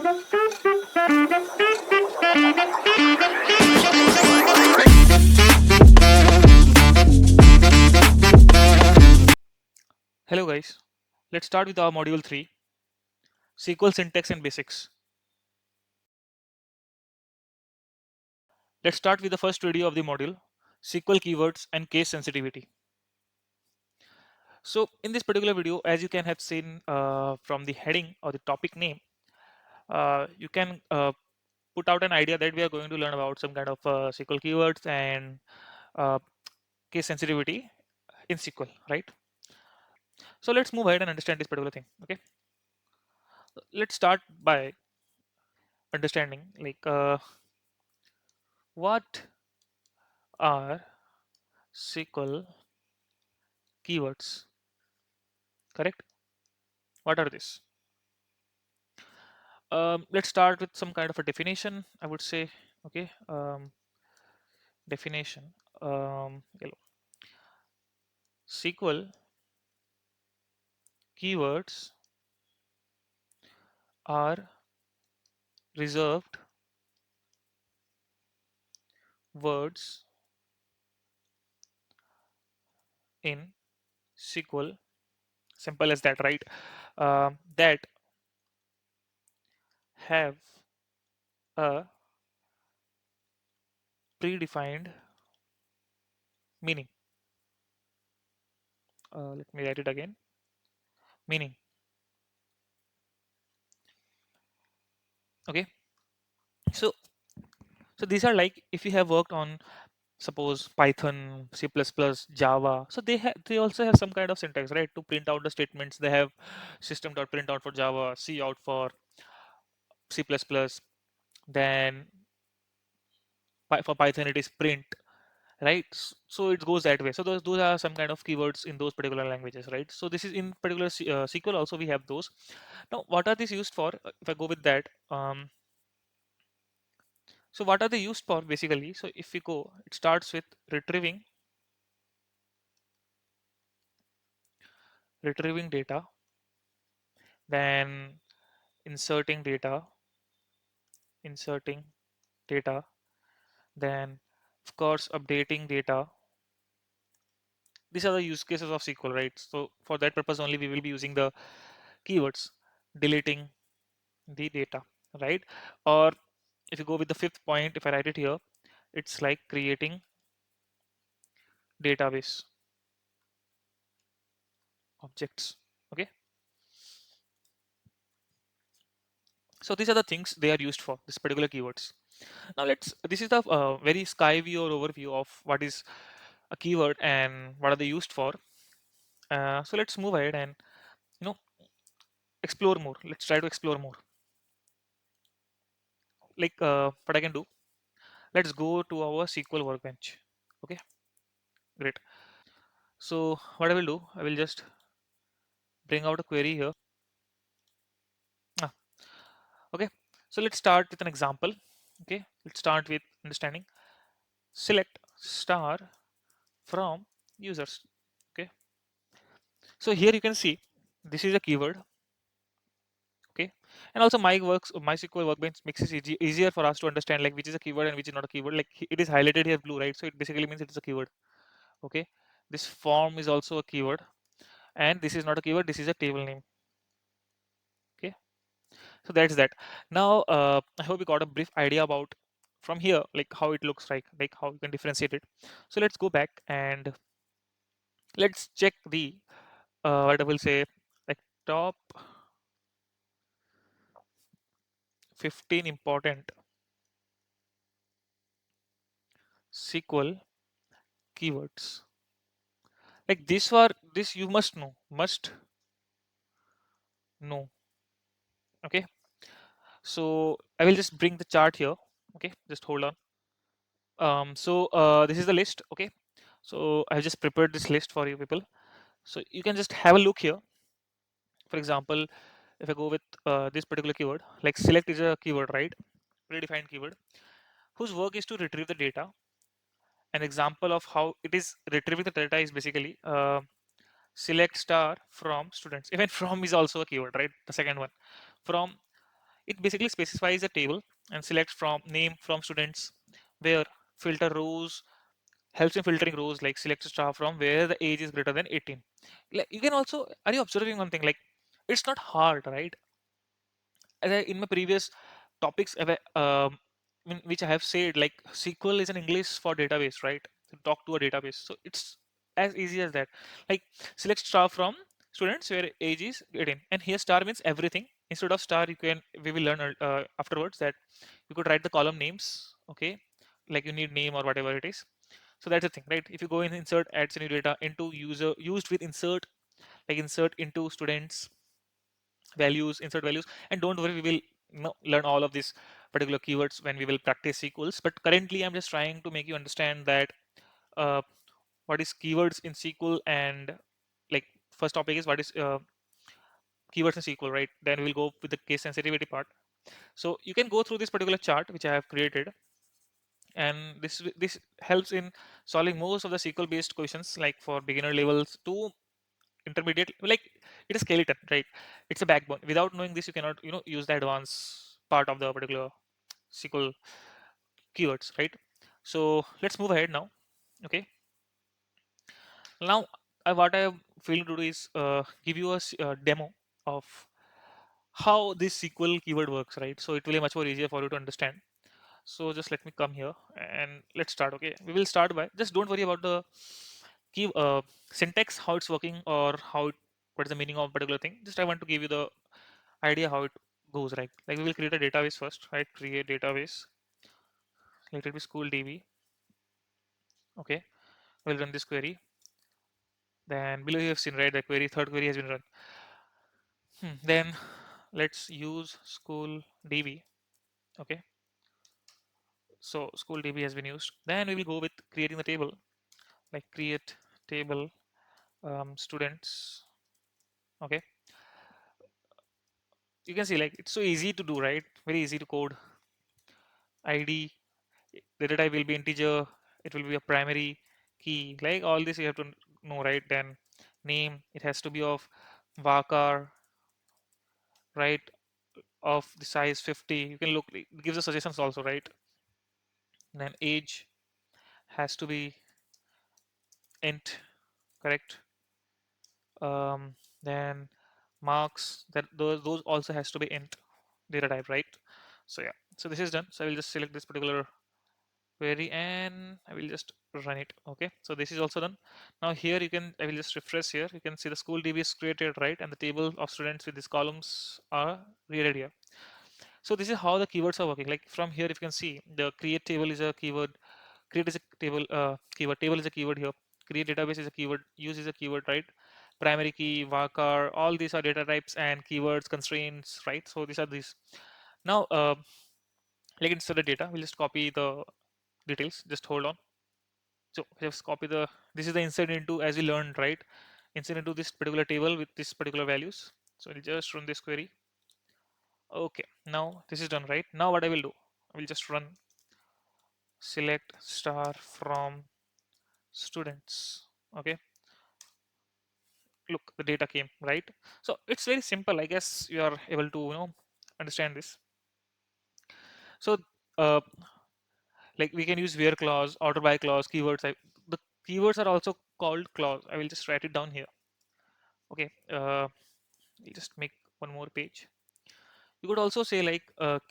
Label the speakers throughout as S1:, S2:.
S1: Hello guys, let's start with our module 3, SQL syntax and basics. Let's start with the first video of the module, SQL keywords and case sensitivity. So in this particular video, as you can have seen from the heading or the topic name, you can put out an idea that we are going to learn about some kind of SQL keywords and uh, case sensitivity in SQL, right? So let's move ahead and understand this particular thing. Okay, let's start by understanding like what are SQL keywords, correct? What are these? Let's start with some kind of a definition, I would say. Okay, definition. SQL keywords are reserved words in SQL. Simple as that, right? That have a predefined meaning. Let me write it again. Meaning. Okay. So, so these are like if you have worked on suppose Python, C++, Java. So they also have some kind of syntax, right? To print out the statements. They have system.printout for Java, C out for C++. Then for Python it is print, right? So it goes that way. So those are some kind of keywords in those particular languages, right? So this is in particular SQL also we have those. Now what are these used for? If I go with that, so what are they used for basically? So if we go, it starts with retrieving data, then inserting data, inserting data, then of course updating data. These are the use cases of SQL, right? So for that purpose only we will be using the keywords, deleting the data, right? Or if you go with the fifth point, if I write it here, it's like creating database objects. Okay, so these are the things they are used for, this particular keywords. Now this is the very sky view or overview of what is a keyword and what are they used for. So let's move ahead and you know explore more. Let's try to explore more. Like what I can do. Let's go to our SQL workbench. Okay, great. So what I will do, I will just bring out a query here. Ah, okay. So let's start with an example. Okay, let's start with understanding. Select star from users. Okay. So here you can see this is a keyword. Okay, and also MySQL workbench makes it easier for us to understand like which is a keyword and which is not a keyword. Like it is highlighted here blue, right? So it basically means it is a keyword. Okay, this form is also a keyword, and this is not a keyword. This is a table name. Okay, so that's that. Now I hope you got a brief idea about from here like how it looks like how you can differentiate it. So let's go back and let's check the what I will say like top 15 important SQL keywords. Like this you must know. Okay, so I will just bring the chart here. Okay, just hold on. So this is the list. Okay, so I've just prepared this list for you people, so you can just have a look here. For example, if I go with this particular keyword, like select is a keyword, right? Predefined keyword whose work is to retrieve the data. An example of how it is retrieving the data is basically select star from students. Even from is also a keyword, right? The second one, from It basically specifies a table and selects from name from students, where filter rows, helps in filtering rows, like select star from where the age is greater than 18. Like, you can also, are you observing one thing, like it's not hard, right? As I, in my previous topics, which I have said, like SQL is an English for database, right? To talk to a database, so it's as easy as that. Like select star from students where age is 18, and here star means everything. Instead of star, you can, we will learn afterwards that you could write the column names, okay? Like you need name or whatever it is. So that's the thing, right? If you go in insert, adds new data into user used with insert, like insert into students values, insert values. And don't worry, we will, learn all of these particular keywords when we will practice SQLs. But currently I'm just trying to make you understand that uh, what is keywords in SQL, and like first topic is what is keywords in SQL, right? Then we'll go with the case sensitivity part. So you can go through this particular chart which I have created, and this helps in solving most of the SQL based questions, like for beginner levels to intermediate. Like it is skeleton, right? It's a backbone. Without knowing this, you cannot, use the advanced part of the particular SQL keywords, right? So let's move ahead now. Okay, now what I am feeling to do is give you a demo of how this SQL keyword works, right? So it will be much more easier for you to understand. So just let me come here and let's start. Okay, we will start by, just don't worry about the key syntax, how it's working, or what is the meaning of particular thing. Just I want to give you the idea how it goes, right? Like we will create a database first, right? Create database. Let it be school DB. Okay, we'll run this query. Then below you have seen, right, the query, third query has been run. Then let's use school DB. Okay, so school DB has been used. Then we will go with creating the table, like create table students. Okay, you can see like it's so easy to do, right? Very easy to code. ID, the data type will be integer, it will be a primary key, like all this you have to know, right? Then name, it has to be of varchar, right, of the size 50. You can look, it gives the suggestions also, right? Then age has to be int, correct? Then marks, that those also has to be int data type, right? So yeah, so this is done. So I will just select this particular query and I will just run it. Okay, so this is also done. Now here you can, I will just refresh here. You can see the school DB is created, right? And the table of students with these columns are created here. So this is how the keywords are working. Like from here, if you can see, the create table is a keyword, create is a table, keyword, table is a keyword here, create database is a keyword, use is a keyword, right? Primary key, varchar, all these are data types and keywords, constraints, right? So these are these. Now, like instead of data, we'll just copy the details. Just hold on. So just copy the, this is the insert into, as we learned, right? Insert into this particular table with this particular values. So I'll just run this query. Okay, now this is done, right? Now what I will do, I will just run select star from students. Okay, look, the data came, right? So it's very simple. I guess you are able to, understand this. So uh, like we can use where clause, order by clause, keywords. The keywords are also called clause. I will just write it down here. Okay, we'll just make one more page. You could also say like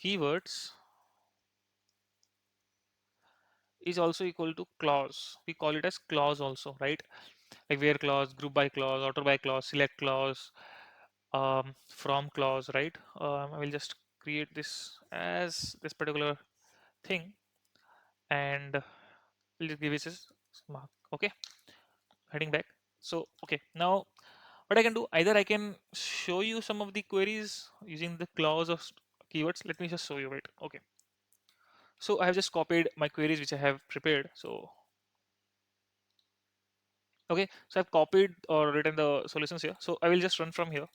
S1: keywords is also equal to clause. We call it as clause also, right? Like where clause, group by clause, order by clause, select clause, from clause, right? I will just create this as this particular thing, and we'll just give it this mark. Okay, heading back. So okay, now what I can do, either I can show you some of the queries using the clause of keywords. Let me just show you it. Okay, so I have just copied my queries which I have prepared. So okay, so I've copied or written the solutions here. So I will just run from here.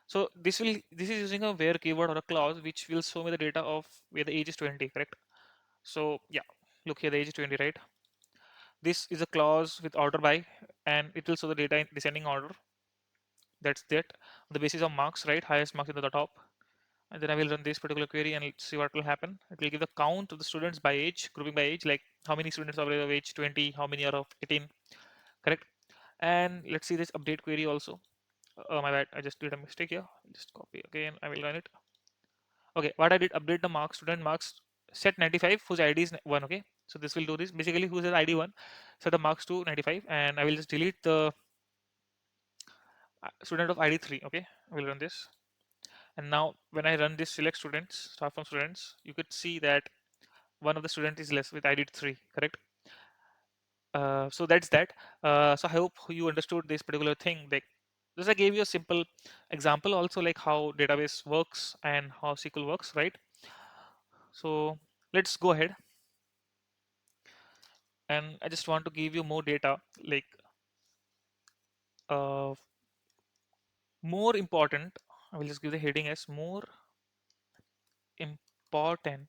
S1: So this is using a where keyword or a clause which will show me the data of where the age is 20, correct? So yeah, look here, the age is 20, right? This is a clause with order by, and it will show the data in descending order. That's that. On the basis of marks, right? Highest marks in the top, and then I will run this particular query and let's see what will happen. It will give the count of the students by age, grouping by age, like how many students are of age 20, how many are of 18, correct? And let's see this update query also. My bad, I just did a mistake here. Just copy again, I will run it. Okay, what I did, update the marks, student marks, set 95, whose ID is 1, okay? So this will do this, basically whose ID 1, set the marks to 95, and I will just delete the student of ID 3, okay? I will run this. And now when I run this select students, start from students, you could see that one of the student is less with ID 3, correct? So that's that. So I hope you understood this particular thing. Like, just I gave you a simple example also, like how database works and how SQL works, right? So let's go ahead, and I just want to give you more data, like uh, more important. I will just give the heading as more important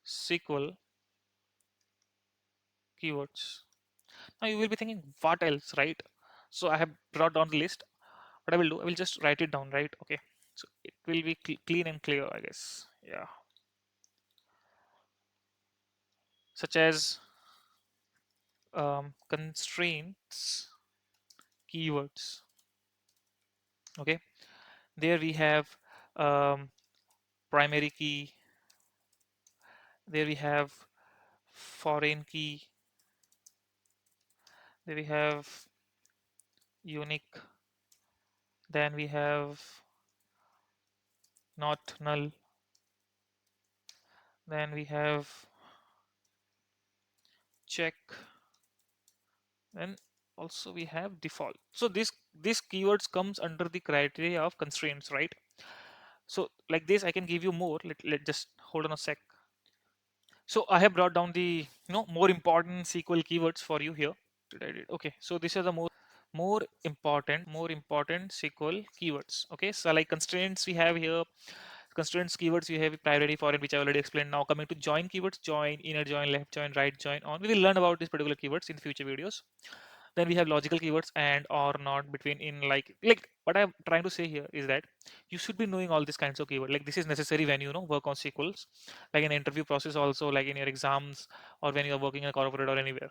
S1: SQL keywords. Now you will be thinking, what else, right? So I have brought down the list. What I will do, I will just write it down, right? Okay. So it will be clean and clear, I guess. Yeah. Such as constraints keywords. Okay. There we have um, primary key. There we have foreign key. There we have unique. Then we have not null. Then we have check. Then also we have default. So this keywords comes under the criteria of constraints, right? So like this I can give you more. Let just hold on a sec. So I have brought down the more important SQL keywords for you here. Did I did okay. So these are the more important SQL keywords. Okay, so like constraints we have here. Constraints keywords we have priority foreign, which I already explained. Now coming to join keywords, join, inner join, left join, right join, on. We will learn about these particular keywords in future videos. Then we have logical keywords and or not, between, in, like what I'm trying to say here is that you should be knowing all these kinds of keywords. Like this is necessary when you know work on SQLs, like in interview process also, like in your exams, or when you're working in a corporate or anywhere.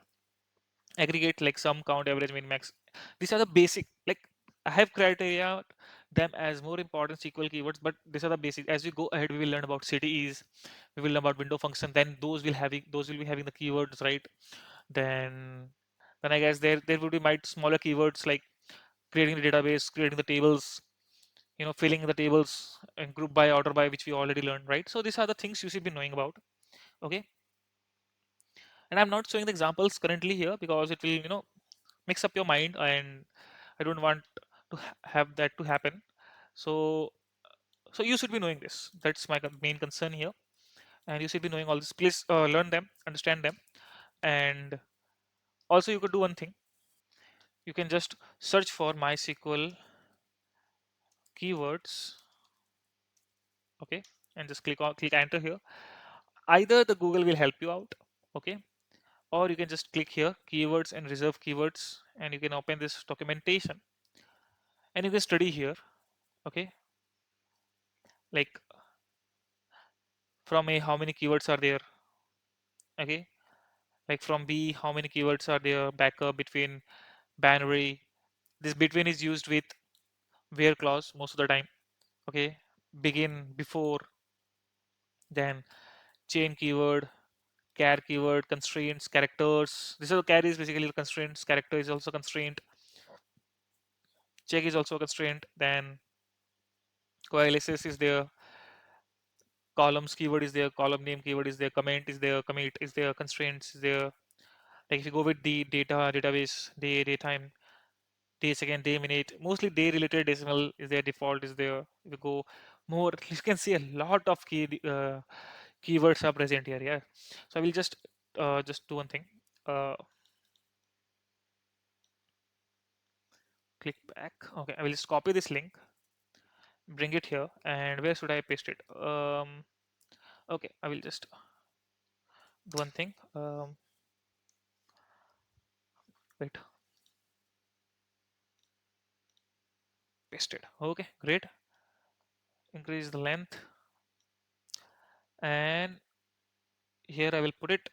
S1: Aggregate, like sum, count, average, min, max. These are the basic, like I have criteria them as more important SQL keywords, but these are the basic. As we go ahead, we will learn about cities, we will learn about window function, then those will be having the keywords, right? then then I guess there would be might smaller keywords like creating the database, creating the tables, filling the tables and group by, order by, which we already learned, right? So these are the things you should be knowing about. Okay, and I'm not showing the examples currently here because it will mix up your mind, and I don't want to have that to happen. So you should be knowing this. That's my main concern here, and you should be knowing all this. Please learn them, understand them, and also you could do one thing. You can just search for MySQL keywords, okay, and just click enter here. Either the Google will help you out, okay, or you can just click here keywords and reserve keywords, and you can open this documentation and you can study here, okay, like from A how many keywords are there, okay, like from B how many keywords are there, backup, between, binary. This between is used with where clause most of the time, okay, begin, before, then chain keyword, char keyword, constraints, characters. This is the char is basically the constraints, character is also constraint, check is also a constraint, then coalesces is there, columns keyword is there, column name keyword is there, comment is there, commit is there, constraints is there. Like if you go with the database, day, daytime, day, second, day, minute, mostly day related decimal is there, default is there. If you go more, you can see a lot of keywords are present here. Yeah. So I will just do one thing. Uh, Click back. Okay, I will just copy this link, bring it here, and where should I paste it? Okay, I will just do one thing. Wait. pasted. Okay, great. Increase the length, and here I will put it,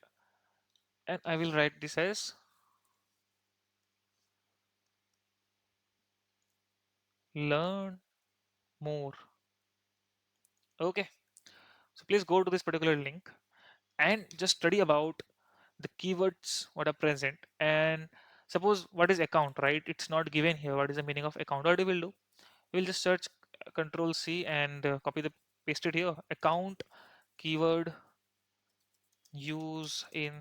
S1: and I will write this as learn more. Okay, so please go to this particular link and just study about the keywords what are present. And suppose what is account, right? It's not given here. What is the meaning of account? What you will do? You will just search Control C and copy the paste it here. Account keyword use in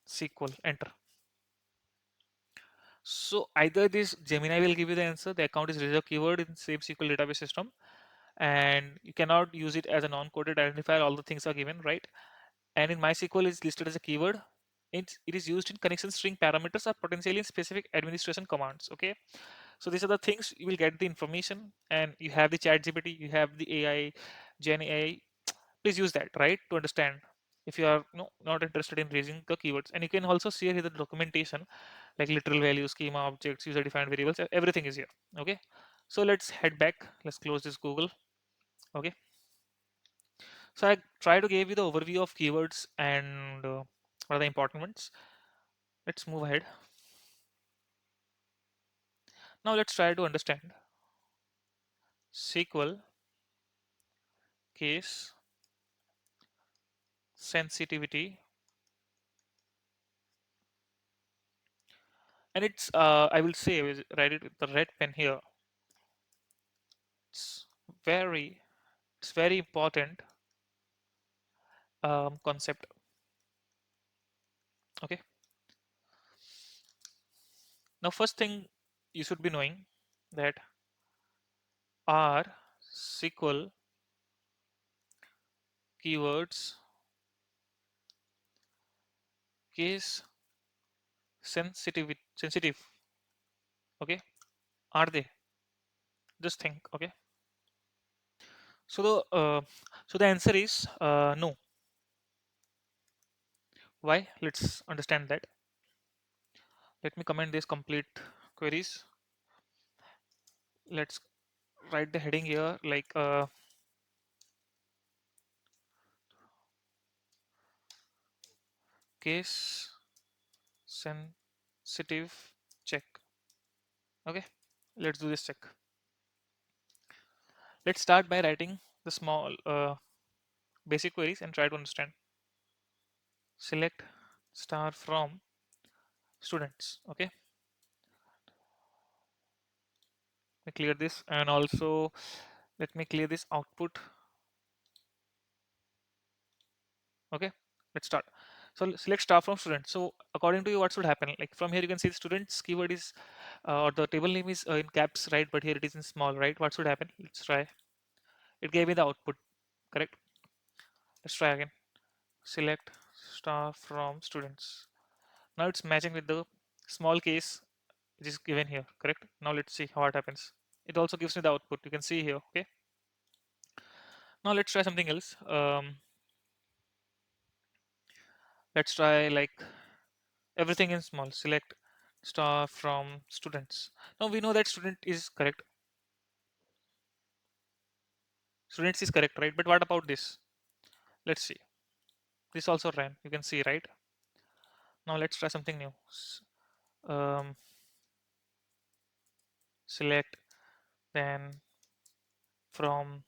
S1: SQL. Enter. So either this Gemini will give you the answer. The account is reserved keyword in same SQL database system, and you cannot use it as a non-coded identifier. All the things are given, right? And in MySQL is listed as a keyword. It is used in connection string parameters or potentially in specific administration commands. Okay, so these are the things you will get the information, and you have the chat GPT, you have the AI, Gen AI. Please use that, right, to understand if you are not interested in raising the keywords. And you can also see here the documentation like literal values, schema, objects, user defined variables, everything is here. Okay, so let's head back. Let's close this Google. Okay, so I try to give you the overview of keywords and what are the important ones. Let's move ahead. Now let's try to understand SQL case sensitivity. And it's I will say, write it with the red pen here. It's very it's very important concept. Okay, now first thing you should be knowing that are SQL keywords case sensitive. Okay, are they? Just think. Okay, so the answer is no. Why? Let's understand that. Let me comment these complete queries. Let's write the heading here like case sensitive check. Okay, let's do this check. Let's start by writing the small basic queries and try to understand. Select star from students. Okay, let me clear this, and also let me clear this output. Okay, let's start. So select star from students. So according to you, what should happen? Like from here, you can see the students keyword is or the table name is in caps, right? But here it is in small, right? What should happen? Let's try. It gave me the output, correct? Let's try again. Select star from students. Now it's matching with the small case which is given here, correct? Now let's see how it happens. It also gives me the output. You can see here. Okay. Now let's try something else. Let's try like everything in small. Select star from students. Now we know that student is correct. Students is correct, right? But what about this? Let's see. This also ran. You can see, right? Now let's try something new. Um, Select then from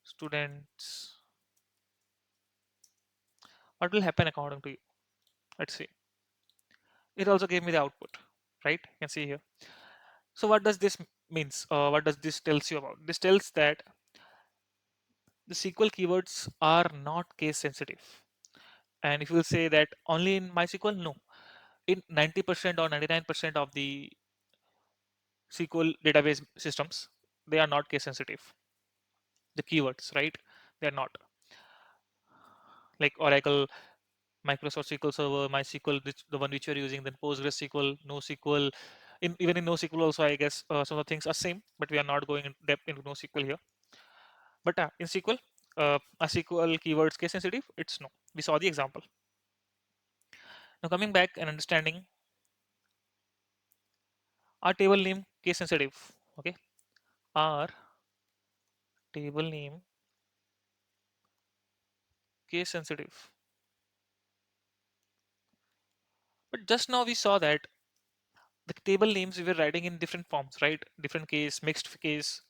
S1: students. What will happen according to you? Let's see. It also gave me the output, right? You can see here. So what does this means? What does this tells you about? This tells that the SQL keywords are not case sensitive. And if you will say that only in MySQL, no. In 90% or 99% of the SQL database systems, they are not case sensitive. The keywords, right? They are not. Like Oracle, Microsoft SQL Server, MySQL, the one which you're using, then PostgreSQL, NoSQL. Even in NoSQL also, I guess some of the things are same, but we are not going in depth into NoSQL here. But in SQL, a SQL keywords case sensitive? It's no. We saw the example. Now coming back and understanding our table name case sensitive. Okay, are table name case sensitive? But just now we saw that the table names we were writing in different forms, right? Different case, mixed case.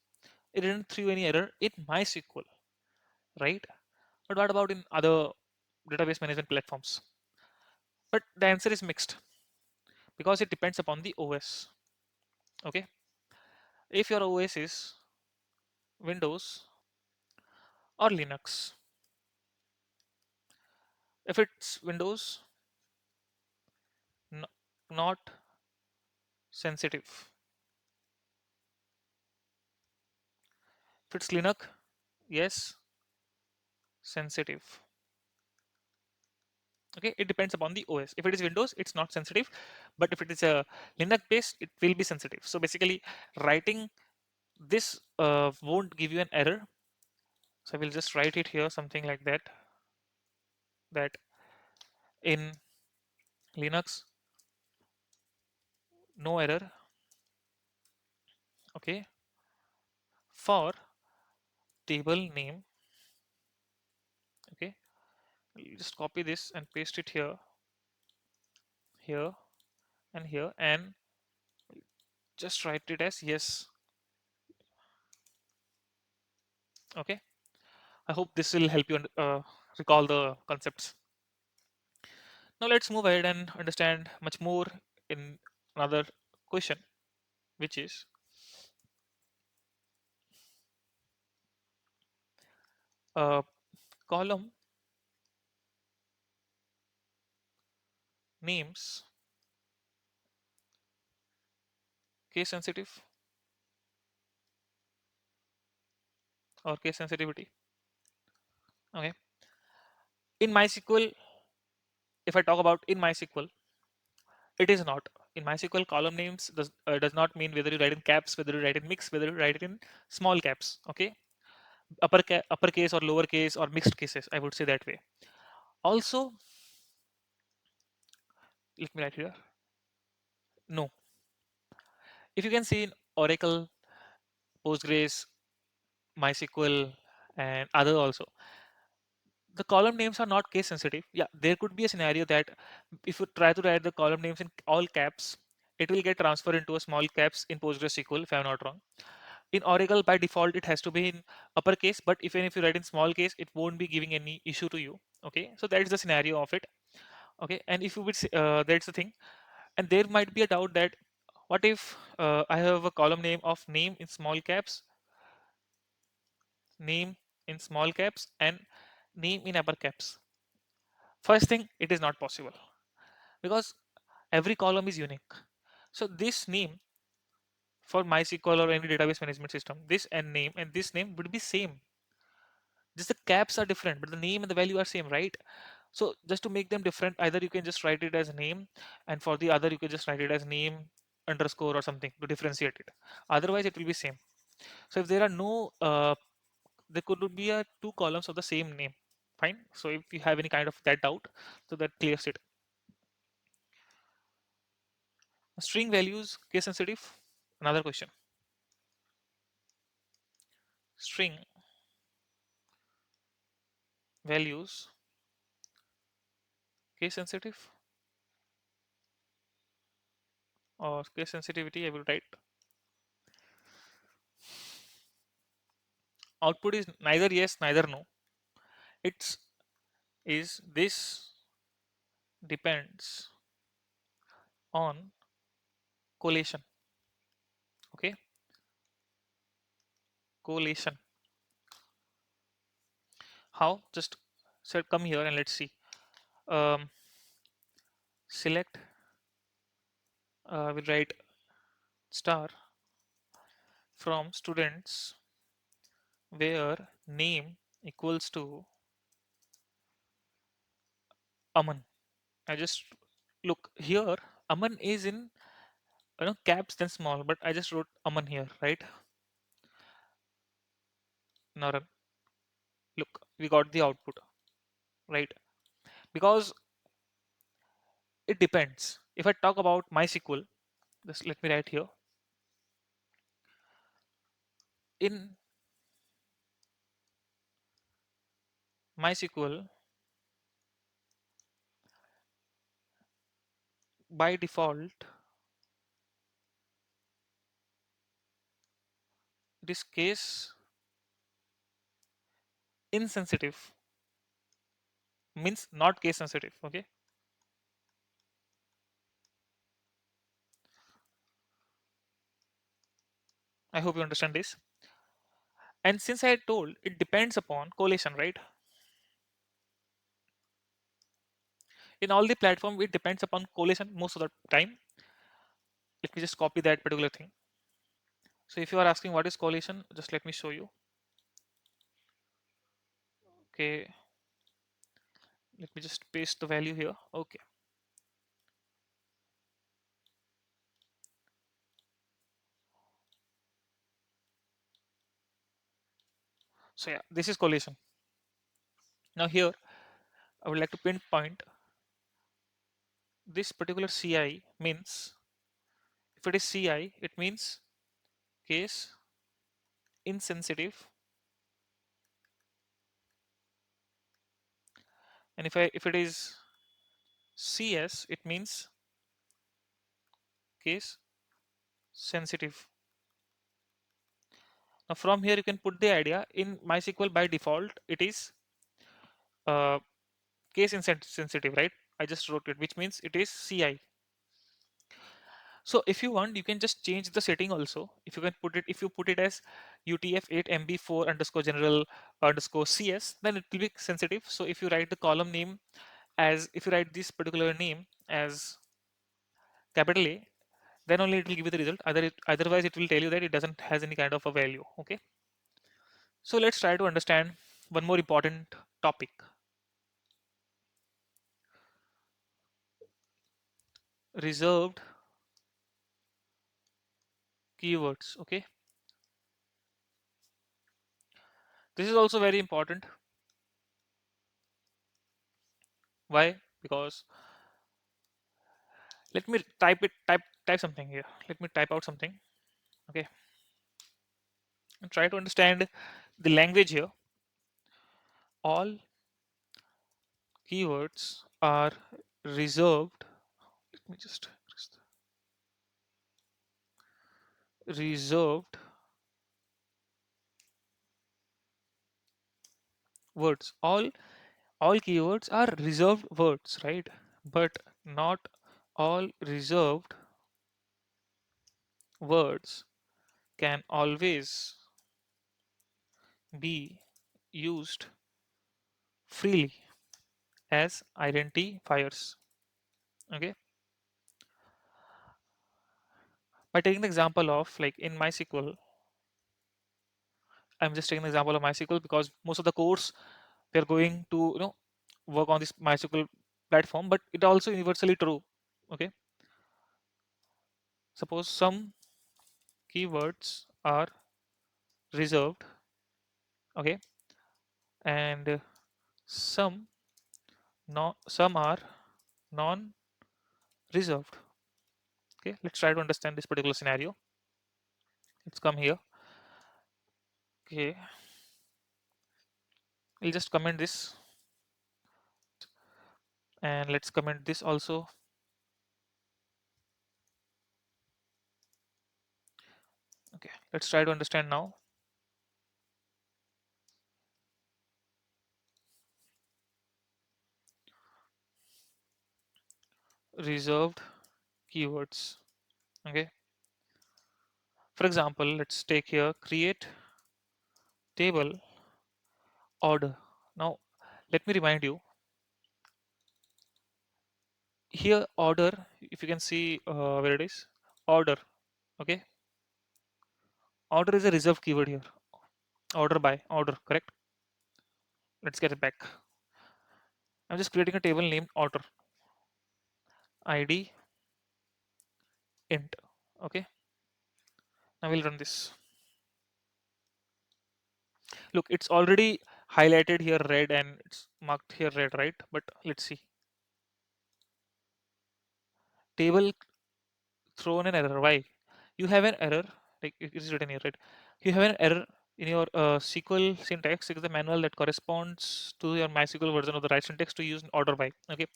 S1: It didn't throw any error in MySQL, right? But what about in other database management platforms? But the answer is mixed because it depends upon the OS. Okay, if your OS is Windows or Linux, if it's Windows, no, not sensitive. If it's Linux, yes, sensitive. Okay, it depends upon the OS. If it is Windows, it's not sensitive, but if it is a Linux based, it will be sensitive. So basically, writing this won't give you an error. So I will just write it here, something like that. That in Linux, no error. Okay, for table name. Okay, I'll just copy this and paste it here, here, and here, and just write it as yes. Okay, I hope this will help you recall the concepts. Now let's move ahead and understand much more in another question, which is column names case sensitive or case sensitivity. Okay, in MySQL, if I talk about in MySQL, it is not. In MySQL, column names does not mean whether you write in caps, whether you write in mix, whether you write it in small caps. Okay, uppercase or lowercase or mixed cases. I would say that way. Also, let me write here. No, if you can see in Oracle, Postgres, MySQL, and other also, the column names are not case sensitive. Yeah, there could be a scenario that if you try to write the column names in all caps, it will get transferred into a small caps in PostgreSQL if I'm not wrong. In Oracle, by default, it has to be in uppercase, but even if you write in small case, it won't be giving any issue to you. Okay, so that's the scenario of it. Okay, and if you would say, that's the thing, and there might be a doubt that what if I have a column name of name in small caps, name in small caps, and name in upper caps. First thing, it is not possible because every column is unique. So this name for MySQL or any database management system, this and name and this name would be same. Just the caps are different, but the name and the value are same, right? So just to make them different, either you can just write it as name, and for the other you can just write it as name underscore or something to differentiate it. Otherwise, it will be same. So if there are no, there could be a two columns of the same name. Fine. So if you have any kind of that doubt, so that clears it. String values case sensitive. Another question. String values case sensitive or case sensitivity. I will write. Output is neither yes, neither no. It's is this depends on collation. Okay, collation. How? Just said come here and let's see. Um, select. We'll write star from students where name equals to Aman. I just look here. Aman is in caps then small, but I just wrote Aman here, right? Now run. Look, we got the output, right? Because it depends. If I talk about MySQL, just let me write here. In MySQL, by default, it is case insensitive, means not case sensitive. Okay, I hope you understand this. And since I told it depends upon collation, right? In all the platform, it depends upon collation most of the time. Let me just copy that particular thing. So if you are asking what is collation, just let me show you. Okay, let me just paste the value here. Okay, so yeah, this is collation. Now here, I would like to pinpoint this particular CI means, if it is CI, it means case insensitive, and if it is CS, it means case sensitive. Now from here you can put the idea. In MySQL by default it is uh, case insensitive, right? I just wrote it, which means it is CI. So if you want, you can just change the setting also. If you can put it, if you put it as UTF-8 MB4 underscore general underscore CS, then it will be sensitive. So if you write the column name as, if you write this particular name as capital A, then only it will give you the result. Otherwise it will tell you that it doesn't has any kind of a value. Okay. So let's try to understand one more important topic: reserved keywords. Okay. This is also very important. Why? Because let me type something here. Let me type out something. Okay, and try to understand the language here. All keywords are reserved. Let me just reserved words. All keywords are reserved words, right? But not all reserved words can always be used freely as identifiers. Okay, by taking the example of, like, in MySQL, I'm just taking an example of MySQL because most of the course we are going to work on this MySQL platform, but it also universally true. Okay, suppose some keywords are reserved, okay, and some some are non-reserved. Okay, let's try to understand this particular scenario. Let's come here. Okay, we'll just comment this, and let's comment this also. Okay, let's try to understand now. Reserved keywords. Okay, for example, let's take here create table order. Now let me remind you here, order, if you can see where it is, order. Okay, order is a reserved keyword here. Order by order, correct? Let's get it back. I'm just creating a table named order, id int. Okay, now we'll run this. Look, it's already highlighted here red and it's marked here red, right? But let's see. Table thrown an error. Why? You have an error, like it is written here, right? You have an error in your SQL syntax. It is the manual that corresponds to your MySQL version of the right syntax to use in order by. Okay,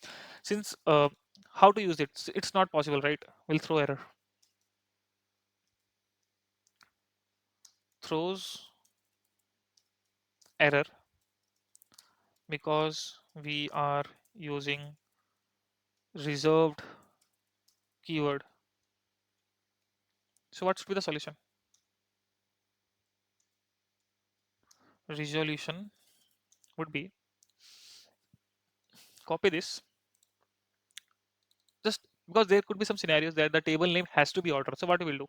S1: since how to use it? It's not possible, right? We'll throw error. Throws error because we are using reserved keyword. So what should be the solution? Resolution would be copy this, just because there could be some scenarios that the table name has to be ordered. So what we will do?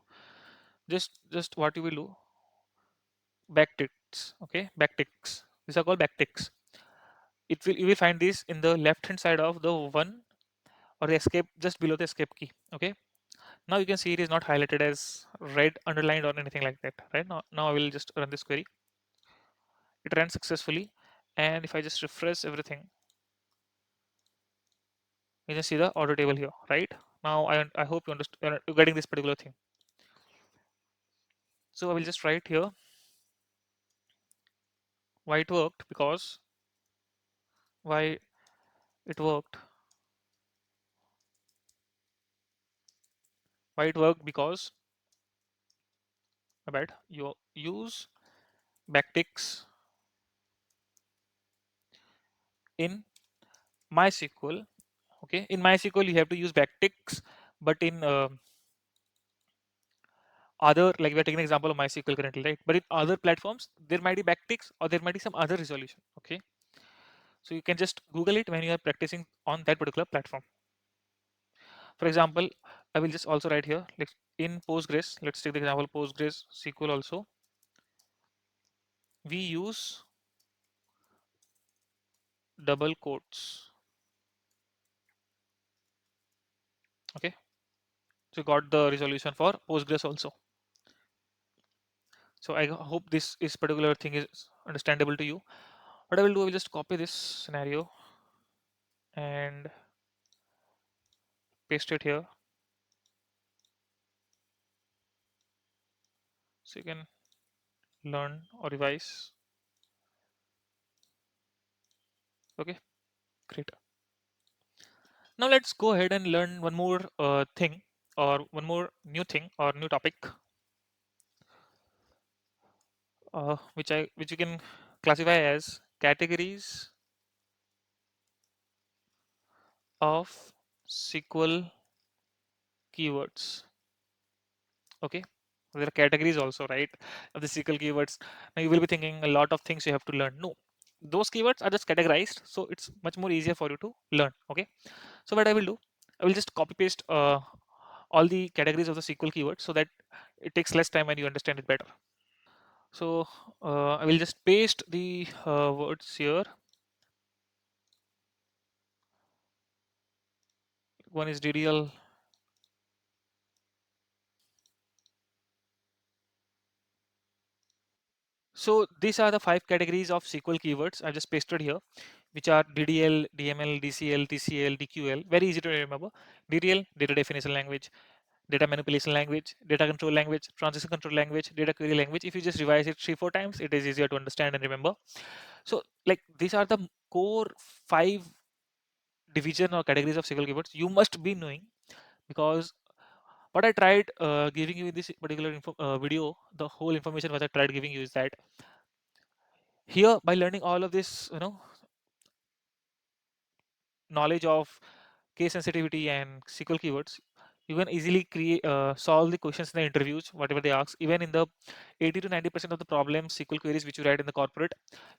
S1: Just what you will do? Backticks. Okay, backticks. These are called backticks. It will, you will find this in the left hand side of the one or the escape, just below the escape key. Okay, now you can see it is not highlighted as red, underlined, or anything like that. Right now I will just run this query. It ran successfully, and if I just refresh everything, you can see the order table here. Right now, I hope you understand, you're getting this particular thing. So I will just write here why it worked, because why it worked why it worked because, my bad, you use backticks in MySQL. Okay, in MySQL you have to use backticks, but in other, like we're taking an example of MySQL currently, right? But in other platforms there might be backticks or there might be some other resolution. Okay, so you can just Google it when you are practicing on that particular platform. For example, I will just also write here, like in Postgres, let's take the example Postgres SQL also, we use double quotes. Okay, so you got the resolution for Postgres also. So I hope this is particular thing is understandable to you. What I will do, I will just copy this scenario and paste it here, so you can learn or revise. Okay, great. Now let's go ahead and learn one more thing, or one more new thing or new topic, which you can classify as categories of SQL keywords. Okay, there are categories also, right, of the SQL keywords. Now you will be thinking a lot of things you have to learn. No, those keywords are just categorized, so it's much more easier for you to learn. Okay, so what I will do, I will just copy paste all the categories of the SQL keywords so that it takes less time and you understand it better. So I will just paste the words here. One is DDL. So these are the 5 categories of SQL keywords I just pasted here, which are DDL, DML, DCL, TCL, DQL. Very easy to remember. DDL, data definition language; data manipulation language; data control language; transition control language; data query language. If you just revise it 3-4 times, it is easier to understand and remember. So like these are the core 5 division or categories of SQL keywords you must be knowing, because what I tried giving you in this particular video, the whole information what I tried giving you is that here, by learning all of this, knowledge of case sensitivity and SQL keywords, you can easily create solve the questions in the interviews, whatever they ask. Even in the 80 to 90% of the problems, SQL queries which you write in the corporate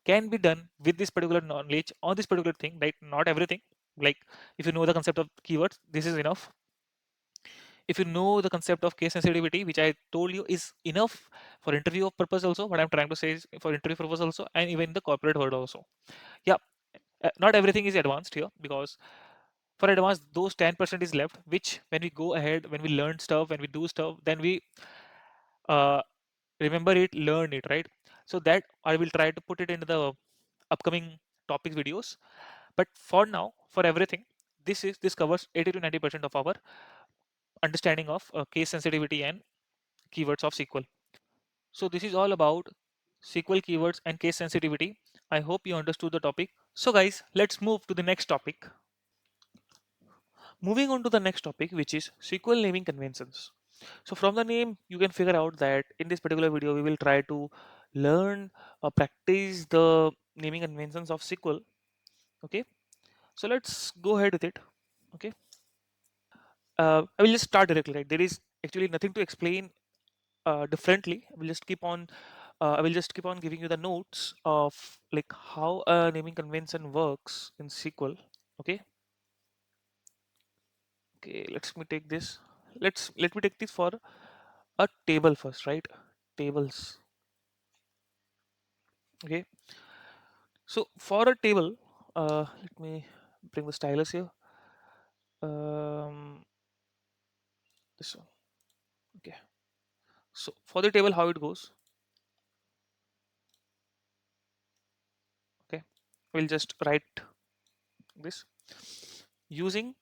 S1: can be done with this particular knowledge on this particular thing. Like not everything. Like if you know the concept of keywords, this is enough. If you know the concept of case sensitivity, which I told you is enough for interview purpose also. What I'm trying to say is for interview purpose also, and even the corporate world also. Yeah, not everything is advanced here, because for advanced those 10% is left, which when we go ahead, when we learn stuff, when we do stuff, then we uh, remember it, learn it, right? So that I will try to put it into the upcoming topic videos. But for now, for everything, this covers 80 to 90% of our understanding of case sensitivity and keywords of SQL. So this is all about SQL keywords and case sensitivity. I hope you understood the topic. So guys, let's move to the next topic. Moving on to the next topic, which is SQL naming conventions. So from the name, you can figure out that in this particular video, we will try to learn or practice the naming conventions of SQL. Okay, so let's go ahead with it. Okay, I will just start directly. Right, there is actually nothing to explain differently. I will just keep on giving you the notes of like how a naming convention works in SQL. Okay, okay. Let me take this for a table first, right? Tables. Okay, so for a table, let me bring the stylus here. Um, this one. Okay, so for the table, how it goes? Okay, we'll just write this using.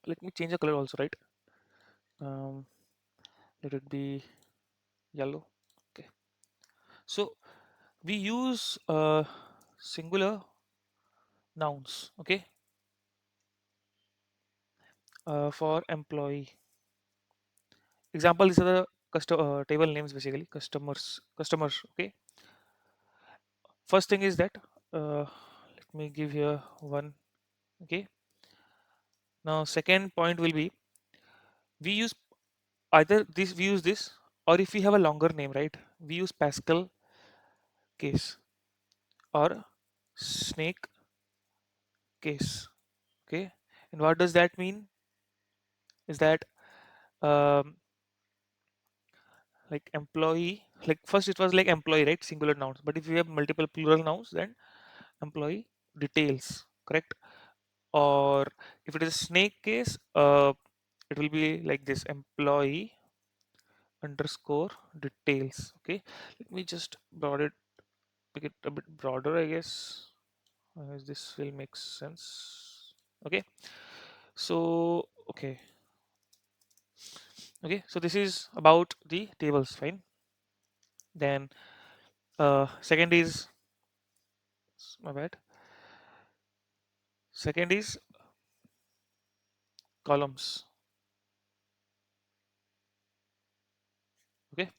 S1: Let me change the color also, right? Um, Let it be yellow. Okay, so we use singular nouns. Okay, for employee. Example, these are the table names, basically customers. Okay, first thing is that let me give here one. Okay, now second point will be we use either this we use this, or if we have a longer name, right, we use Pascal case or snake case. Okay, and what does that mean is that um, like employee, like first it was like employee, right, singular nouns, but if you have multiple plural nouns, then employee details, correct? Or if it is a snake case, it will be like this: employee underscore details. Okay, let me just make it a bit broader, I guess. This will make sense. Okay, so so this is about the tables. Fine. Then second is my bad. Second is columns. Okay,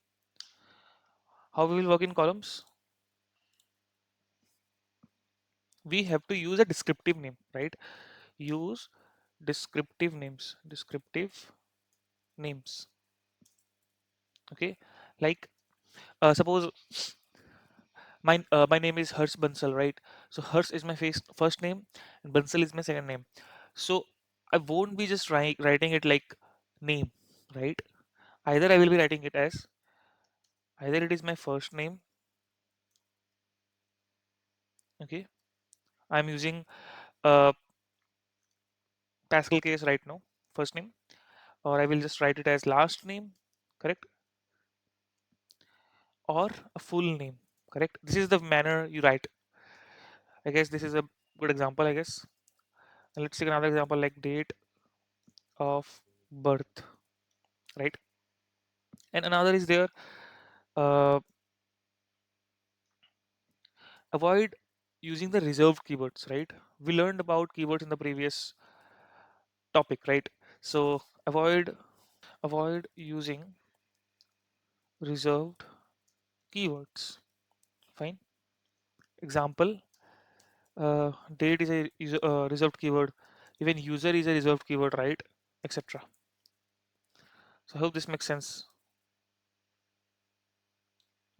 S1: how we will work in columns? We have to use a descriptive name, right? Use descriptive names. Okay, like suppose my name is Harsh Bansal, right? So Harsh is my first name and Bansal is my second name. So I won't be just writing it like name, right? Either I will be writing it as either it is my first name. Okay, I'm using Pascal case right now, first name, or I will just write it as last name, correct? Or a full name, correct? This is the manner you write. I guess this is a good example, I guess. And let's take another example like date of birth, right? And another is there, uh, avoid using the reserved keywords, right? We learned about keywords in the previous topic, right? So avoid using reserved keywords. Fine. Example, date is a reserved keyword, even user is a reserved keyword, right, etc. So I hope this makes sense.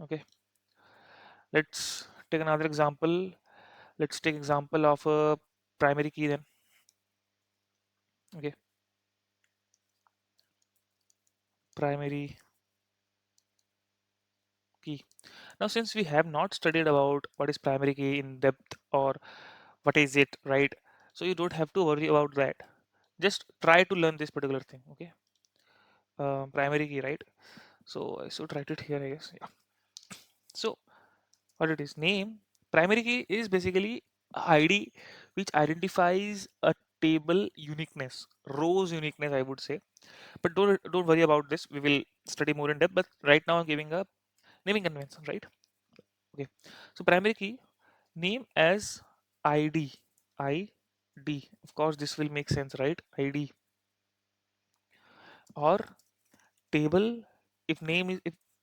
S1: Okay, let's take another example. Let's take example of a primary key then. Okay, primary key. Now since we have not studied about what is primary key in depth or what is it, right, so you don't have to worry about that. Just try to learn this particular thing. Okay, primary key, right? So I should write it here, I guess. Yeah, so what it is, name. Primary key is basically a id which identifies a table uniqueness, rows uniqueness, I would say. But don't worry about this, we will study more in depth, but right now I'm giving a naming convention, right? Okay. So primary key, name as ID. ID. Of course, this will make sense, right? ID. Or table, if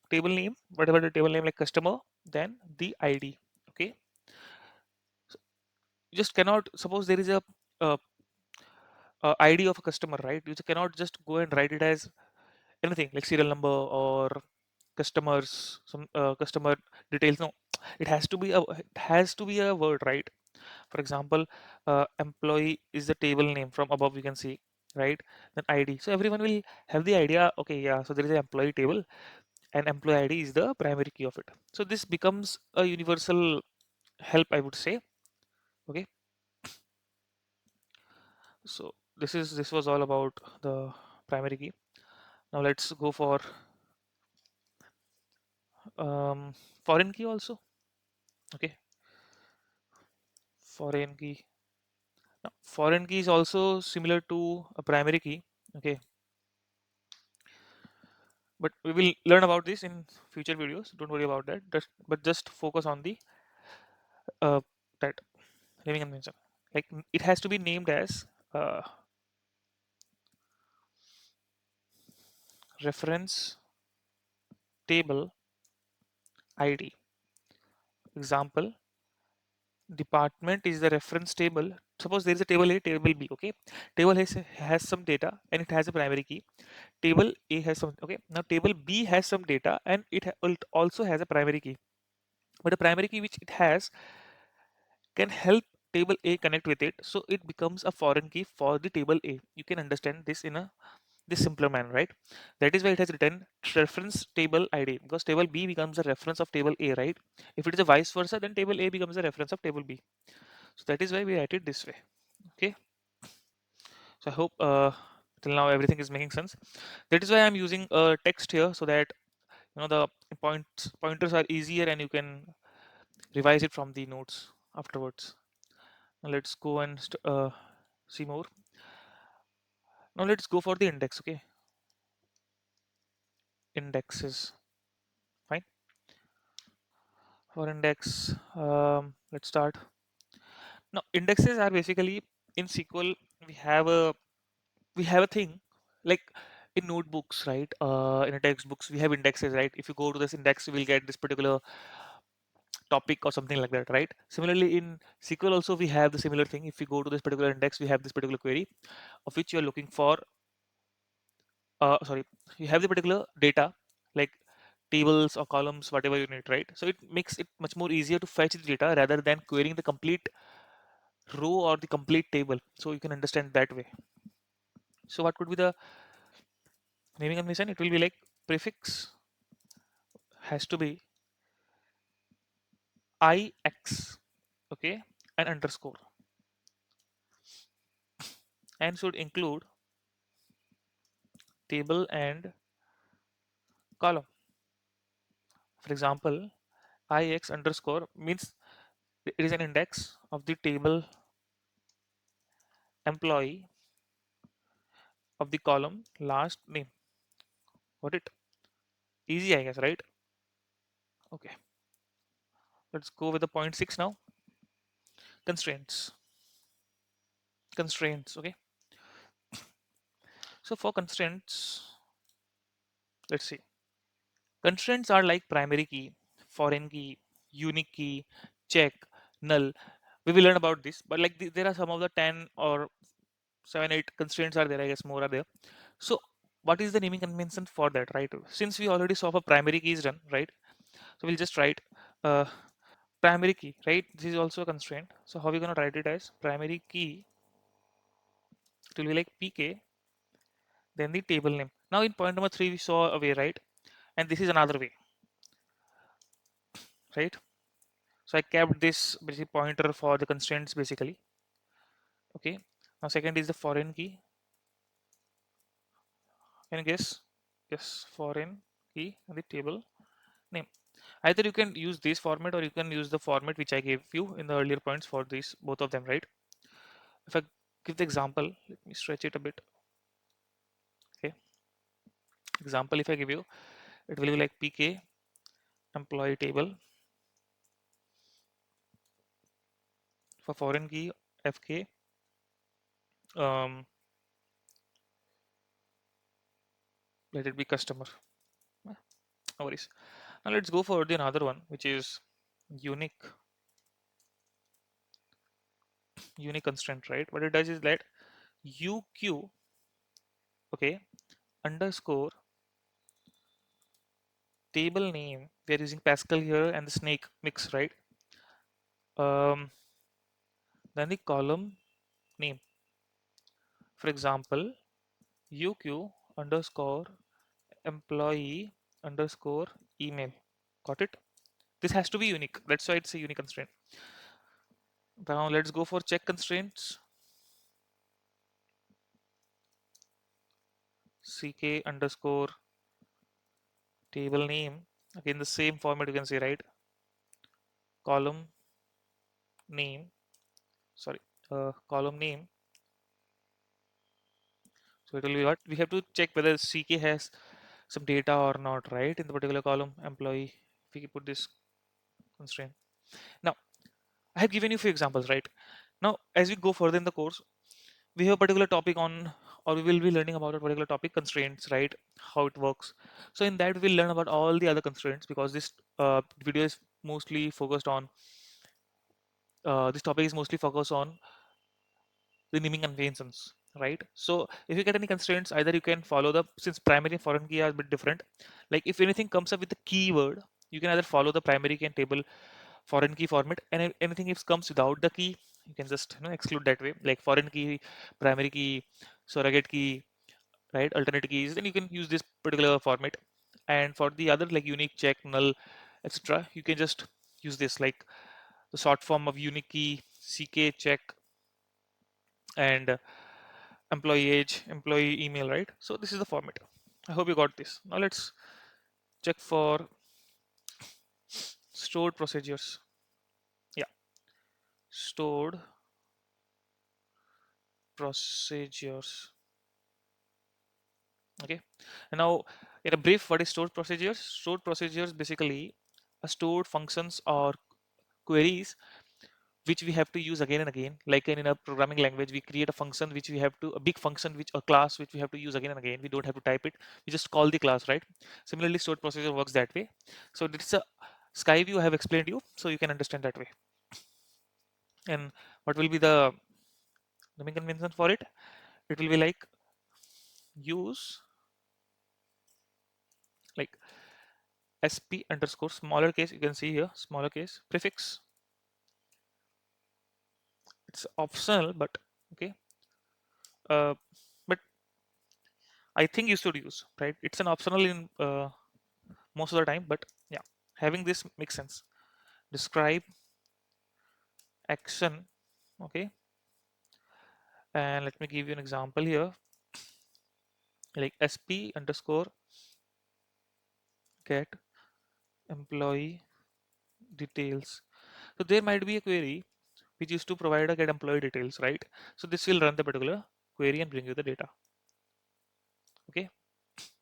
S1: table name, whatever the table name like customer, then the ID. Okay. You just cannot suppose there is a, ID of a customer, right? You just cannot just go and write it as anything like serial number or customers, some customer details. No, it has to be a word, right? For example, employee is the table name from above you can see, right? Then ID. So everyone will have the idea. Okay, yeah. So there is an employee table, and employee ID is the primary key of it. So this becomes a universal help, I would say. Okay. So this was all about the primary key. Now let's go for um, foreign key also. Okay, foreign key. Now, foreign key is also similar to a primary key. Okay, but we will learn about this in future videos. Don't worry about that. But just focus on the uh, that naming convention. Like it has to be named as uh, reference table ID. Example: department is the reference table. Suppose there is a table A, table B. Okay, table has some data and it has a primary key. Table A has some. Okay, now table B has some data and it also has a primary key. But the primary key which it has can help table A connect with it, so it becomes a foreign key for the table A. You can understand this in a this simpler manner, right? That is why it has written reference table ID, because table B becomes a reference of table A, right? If it is a vice versa, then table A becomes a reference of table B. So that is why we write it this way. Okay. So I hope till now everything is making sense. That is why I'm using text here, so that the pointers are easier and you can revise it from the notes afterwards. Now let's go and see more. Now let's go for the index. Okay, indexes. Fine. For index, let's start. Now indexes are basically in SQL. We have a we have a thing like in notebooks, right? In a textbooks we have indexes, right? If you go to this index, you will get this particular topic or something like that, right? Similarly, in SQL also we have the similar thing. If you go to this particular index, we have this particular query of which you are looking for. Sorry, you have the particular data like tables or columns, whatever you need, right? So it makes it much more easier to fetch the data rather than querying the complete row or the complete table. So you can understand that way. So what could be the naming convention? It will be like prefix has to be ix, okay, and underscore, and should include table and column. For example, ix underscore means it is an index of the table employee of the column last name. Got it? Easy, I guess, right? Okay, let's go with the point 6 now. Constraints. Constraints, okay. So for constraints, let's see. Constraints are like primary key, foreign key, unique key, check, null. We will learn about this, but like there are some of the 10 or 7, 8 constraints are there, I guess more are there. So what is the naming convention for that, right? Since we already saw for primary key is done, right? So we'll just write uh, primary key, right? This is also a constraint. So how are we going to write it as primary key? It will be like pk, then the table name. Now in point number 3, we saw a way, right? And this is another way, right? So I kept this basic pointer for the constraints basically. Okay. Now second is the foreign key. Can you guess? Yes, foreign key and the table name. Either you can use this format or you can use the format which I gave you in the earlier points for these both of them, right? If I give the example, let me stretch it a bit. Okay. Example, if I give you, it will be like pk employee table for foreign key fk, um, let it be customer. No worries. Now let's go for the another one, which is unique unique constraint, right? What it does is that uq, okay, underscore table name. We are using Pascal here and the snake mix, right? Um, then the column name. For example, uq underscore employee underscore email. Got it? This has to be unique. That's why it's a unique constraint. Now let's go for check constraints. ck underscore table name. Again, the same format you can say, right? Column name. Sorry, column name. So it will be what we have to check whether ck has some data or not, right? In the particular column employee. If we put this constraint. Now I have given you few examples, right? Now as we go further in the course, we have a particular topic on, or we will be learning about a particular topic, constraints, right? How it works. So in that we'll learn about all the other constraints, because this video is mostly focused on this topic is mostly focused on the naming conventions, right? So if you get any constraints, either you can follow the, since primary and foreign key are a bit different, like if anything comes up with the keyword, you can either follow the primary key and table foreign key format, and anything if comes without the key, you can just exclude that way, like foreign key, primary key, surrogate key, right, alternate keys, then you can use this particular format. And for the other, like unique, check, null, etc., you can just use this, like the short form of unique key, ck, check, and employee age, employee email, right? So this is the format. I hope you got this. Now let's check for stored procedures. Yeah, stored procedures. Okay, and now in a brief, what is stored procedures? Stored procedures basically are stored functions or queries which we have to use again and again. Like in a programming language, we create a function which we have to, a big function, which a class which we have to use again and again. We don't have to type it, we just call the class, right? Similarly, stored procedure works that way. So this is a sky view I have explained you, so you can understand that way. And what will be the naming convention for it? It will be like use, like sp underscore smaller case, you can see here smaller case prefix. It's optional, but okay, uh, but I think you should use, right? It's an optional in most of the time, but yeah, having this makes sense. Describe action, okay, and let me give you an example here, like sp underscore get employee details. So there might be a query which is to provide a get employee details, right? So this will run the particular query and bring you the data. Okay,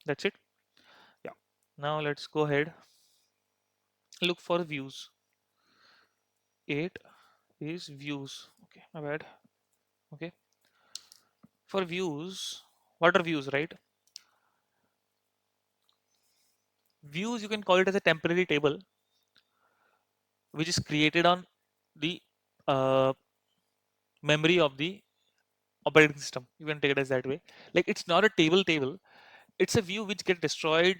S1: that's it. Yeah, now let's go ahead, look for views. 8 is views. Okay, my bad. Okay, for views, what are views, right? Views, you can call it as a temporary table which is created on the uh, memory of the operating system. You can take it as that way. Like it's not a table, it's a view which get destroyed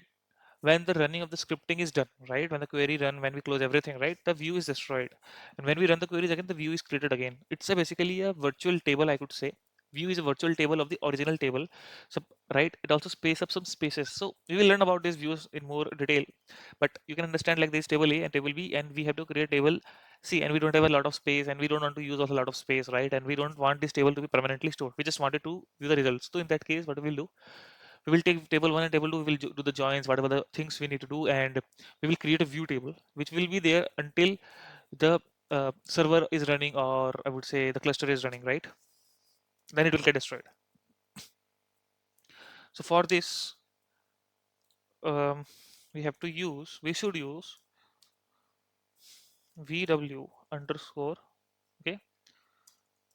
S1: when the running of the scripting is done, right? When the query run, when we close everything, right, the view is destroyed, and when we run the queries again, the view is created again. It's a basically a virtual table, I could say. View is a virtual table of the original table. So right, it also space up some spaces. So we will learn about these views in more detail, but you can understand like this table A and table B, and we have to create table C, and we don't have a lot of space, and we don't want to use also a lot of space, right? And we don't want this table to be permanently stored, we just wanted to view the results. So in that case, what we'll do, we will take table 1 and table 2, we will do the joins, whatever the things we need to do, and we will create a view table which will be there until the server is running, or I would say the cluster is running, right? Then it will get destroyed. So for this, um, we should use vw underscore, okay,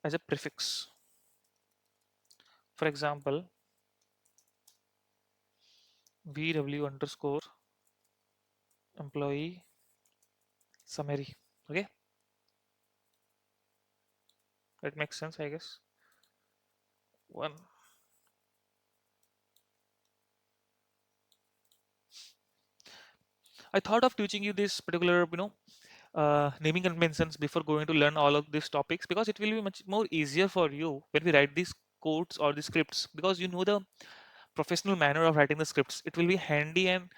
S1: as a prefix. For example, vw underscore employee summary. Okay, that makes sense, I guess. One, I thought of teaching you this particular, naming conventions before going to learn all of these topics, because it will be much more easier for you when we write these codes or the scripts, because you know the professional manner of writing the scripts. It will be handy and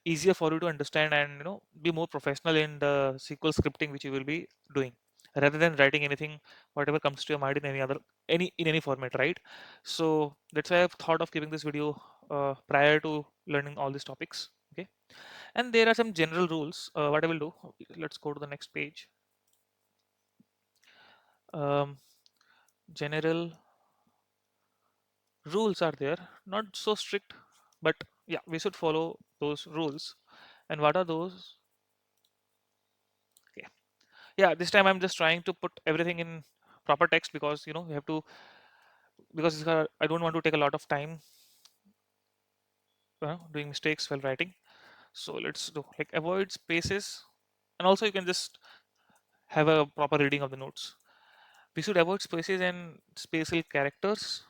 S1: easier for you to understand and be more professional in the SQL scripting which you will be doing, rather than writing anything whatever comes to your mind in any format, right? So that's why I've thought of giving this video prior to learning all these topics. Okay, and there are some general rules. What I will do, let's go to the next page. um, General rules are there, not so strict, but yeah, we should follow those rules. And what are those? Okay, yeah, this time I'm just trying to put everything in proper text, because we have to, because I don't want to take a lot of time doing mistakes while writing. So let's do like avoid spaces, and also you can just have a proper reading of the notes. We should avoid spaces and spatial characters,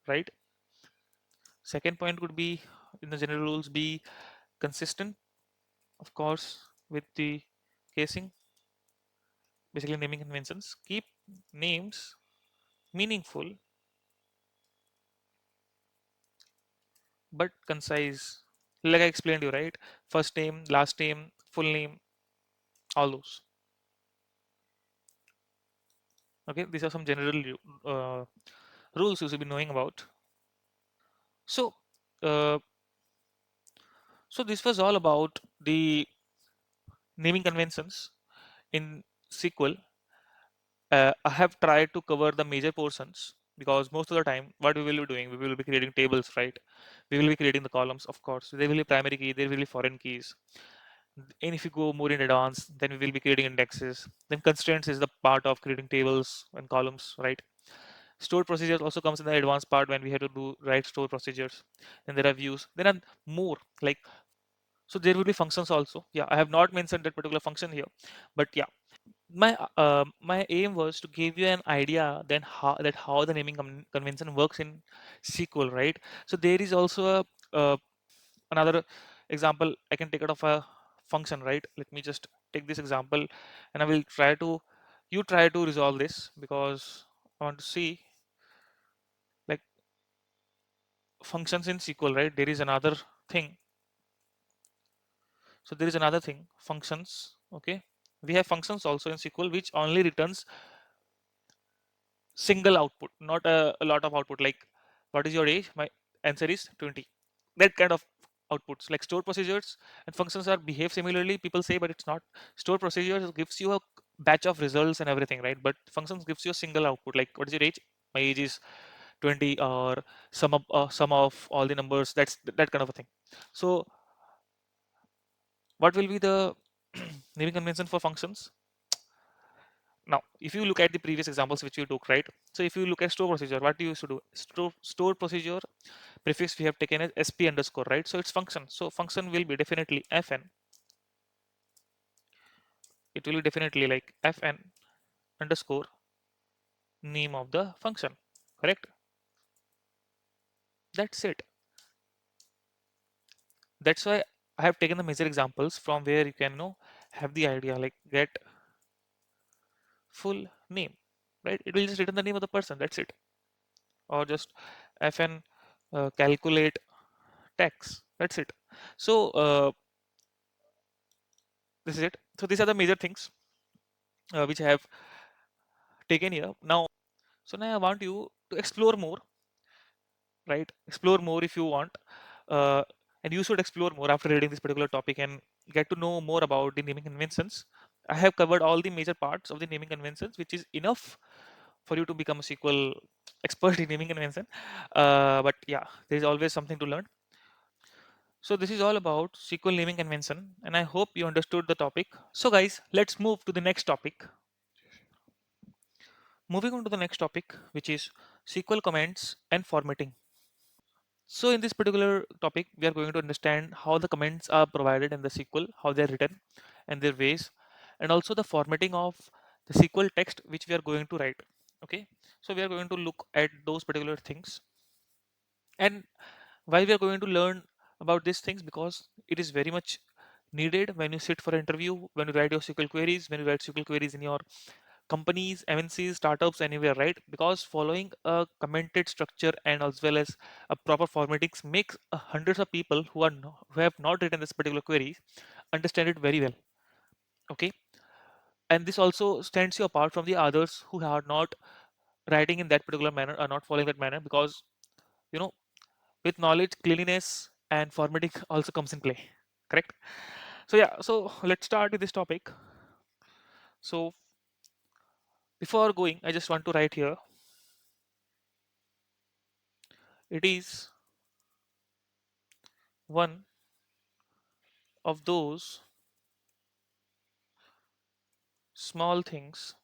S1: right? Second point would be, in the general rules, be consistent, of course, with the casing, basically naming conventions. Keep names meaningful but concise. Like I explained you, right? First name, last name, full name, all those. Okay, these are some general rules you should be knowing about. So, uh, so this was all about the naming conventions in SQL. I have tried to cover the major portions, because most of the time, what we will be doing, we will be creating tables, right? We will be creating the columns, of course. There will be primary key, there will be foreign keys. And if you go more in advance, then we will be creating indexes. Then constraints is the part of creating tables and columns, right? Stored procedures also comes in the advanced part, when we have to do write store procedures. Then there are views. There are more, like, so there will be functions also. Yeah, I have not mentioned that particular function here, but yeah, my aim was to give you an idea then how the naming convention works in SQL, right? So there is also another example I can take out of a function, right? Let me just take this example, and I will try to you try to resolve this, because I want to see, like, functions in SQL, right? There is another thing. So there is another thing, functions. Okay, we have functions also in SQL which only returns single output, not a lot of output. Like, what is your age? My answer is 20. That kind of outputs. Like stored procedures and functions are behave similarly, people say, but it's not. Stored procedures gives you a batch of results and everything, right? But functions gives you a single output. Like, what is your age? My age is 20, or sum of all the numbers. That's that kind of a thing. So what will be the naming convention for functions? Now, if you look at the previous examples which you took, right? So if you look at store procedure, what do you used to do? Store procedure prefix we have taken as sp underscore, right? So it's function. So function will be definitely fn. It will be definitely like fn underscore name of the function. Correct? That's it. That's why I have taken the major examples from where you can have the idea, like get full name, right? It will just return the name of the person. That's it. Or just fn calculate tax. That's it. So this is it. So these are the major things which I have taken here. Now I want you to explore more, right? Explore more if you want, uh, and you should explore more after reading this particular topic and get to know more about the naming conventions. I have covered all the major parts of the naming conventions, which is enough for you to become a SQL expert in naming convention. But yeah, there is always something to learn. So this is all about SQL naming convention, and I hope you understood the topic. So guys, let's move to the next topic. Moving on to the next topic, which is SQL comments and formatting. So in this particular topic, we are going to understand how the comments are provided in the SQL, how they are written, and their ways, and also the formatting of the SQL text which we are going to write. Okay, so we are going to look at those particular things. And why we are going to learn about these things, because it is very much needed when you sit for an interview, when you write your SQL queries, when you write SQL queries in your companies, MNCs, startups, anywhere, right? Because following a commented structure and as well as a proper formatting makes hundreds of people who have not written this particular query understand it very well. Okay, and this also stands you apart from the others who are not writing in that particular manner, are not following that manner, because you know, with knowledge, cleanliness and formatting also comes in play. Correct. So yeah, so let's start with this topic. So before going, I just want to write here, it is one of those small things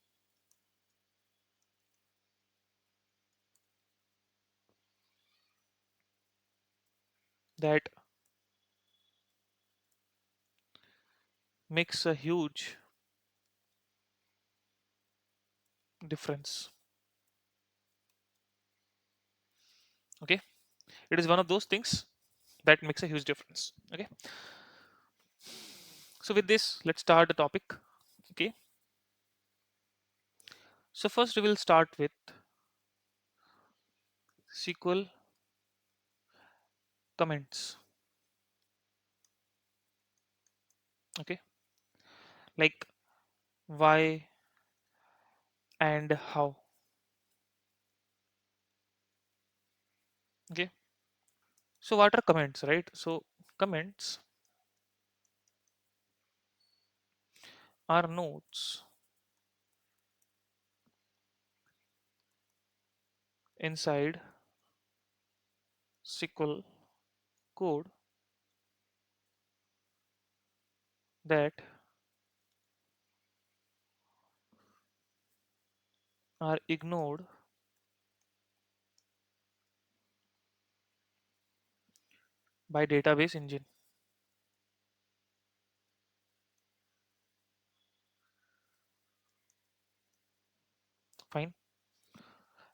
S1: that makes a huge difference. Okay, it is one of those things that makes a huge difference. Okay, so with this, let's start the topic. Okay, so first we will start with SQL comments. Okay, like why and how. Okay, so what are comments, right? So comments are notes inside SQL code that are ignored by database engine. Fine.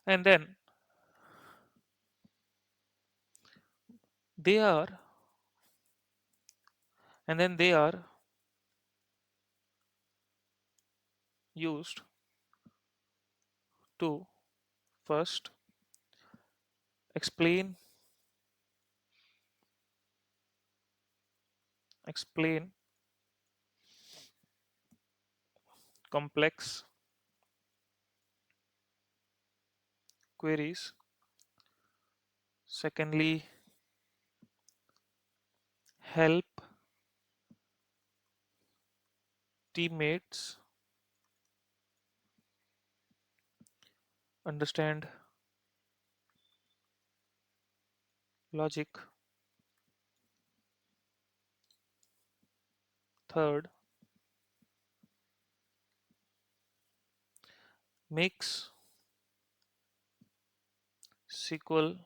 S1: And then they are they are used to first explain explain complex queries. Secondly, help teammates understand logic. Third, makes SQL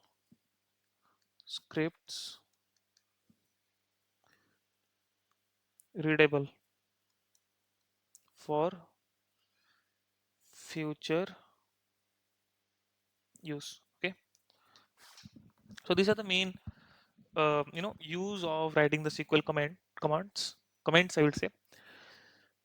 S1: scripts readable for future use. Okay, so these are the main use of writing the SQL comments, I would say.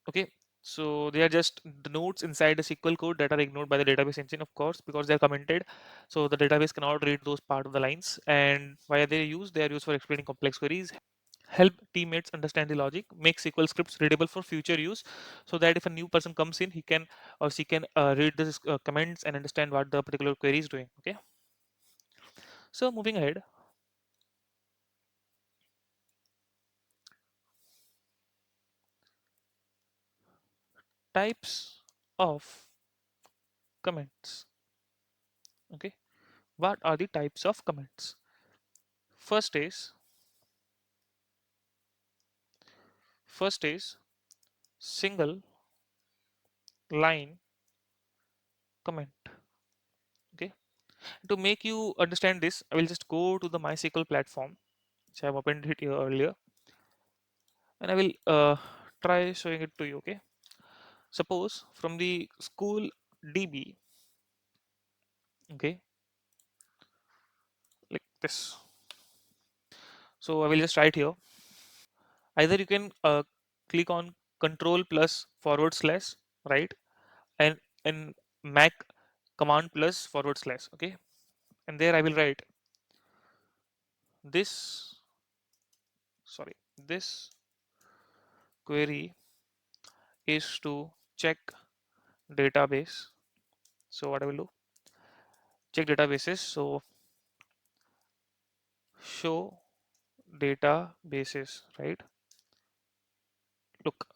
S1: Okay, so they are just the notes inside the SQL code that are ignored by the database engine, of course, because they are commented. So the database cannot read those part of the lines. And why are they used? They are used for explaining complex queries, help teammates understand the logic, make SQL scripts readable for future use, so that if a new person comes in, he can or she can read the comments and understand what the particular query is doing. Okay, so moving ahead, types of comments. Okay, what are the types of comments? First is First is single line comment. Okay, to make you understand this, I will just go to the MySQL platform, which I have opened it here earlier, and I will try showing it to you. Okay, suppose from the school DB, okay, like this. So I will just write here. Either you can click on control plus forward slash, right, and in Mac command plus forward slash. Okay, and there I will write this, sorry, this query is to check database. So what I will do, check databases. So show databases, right? Look,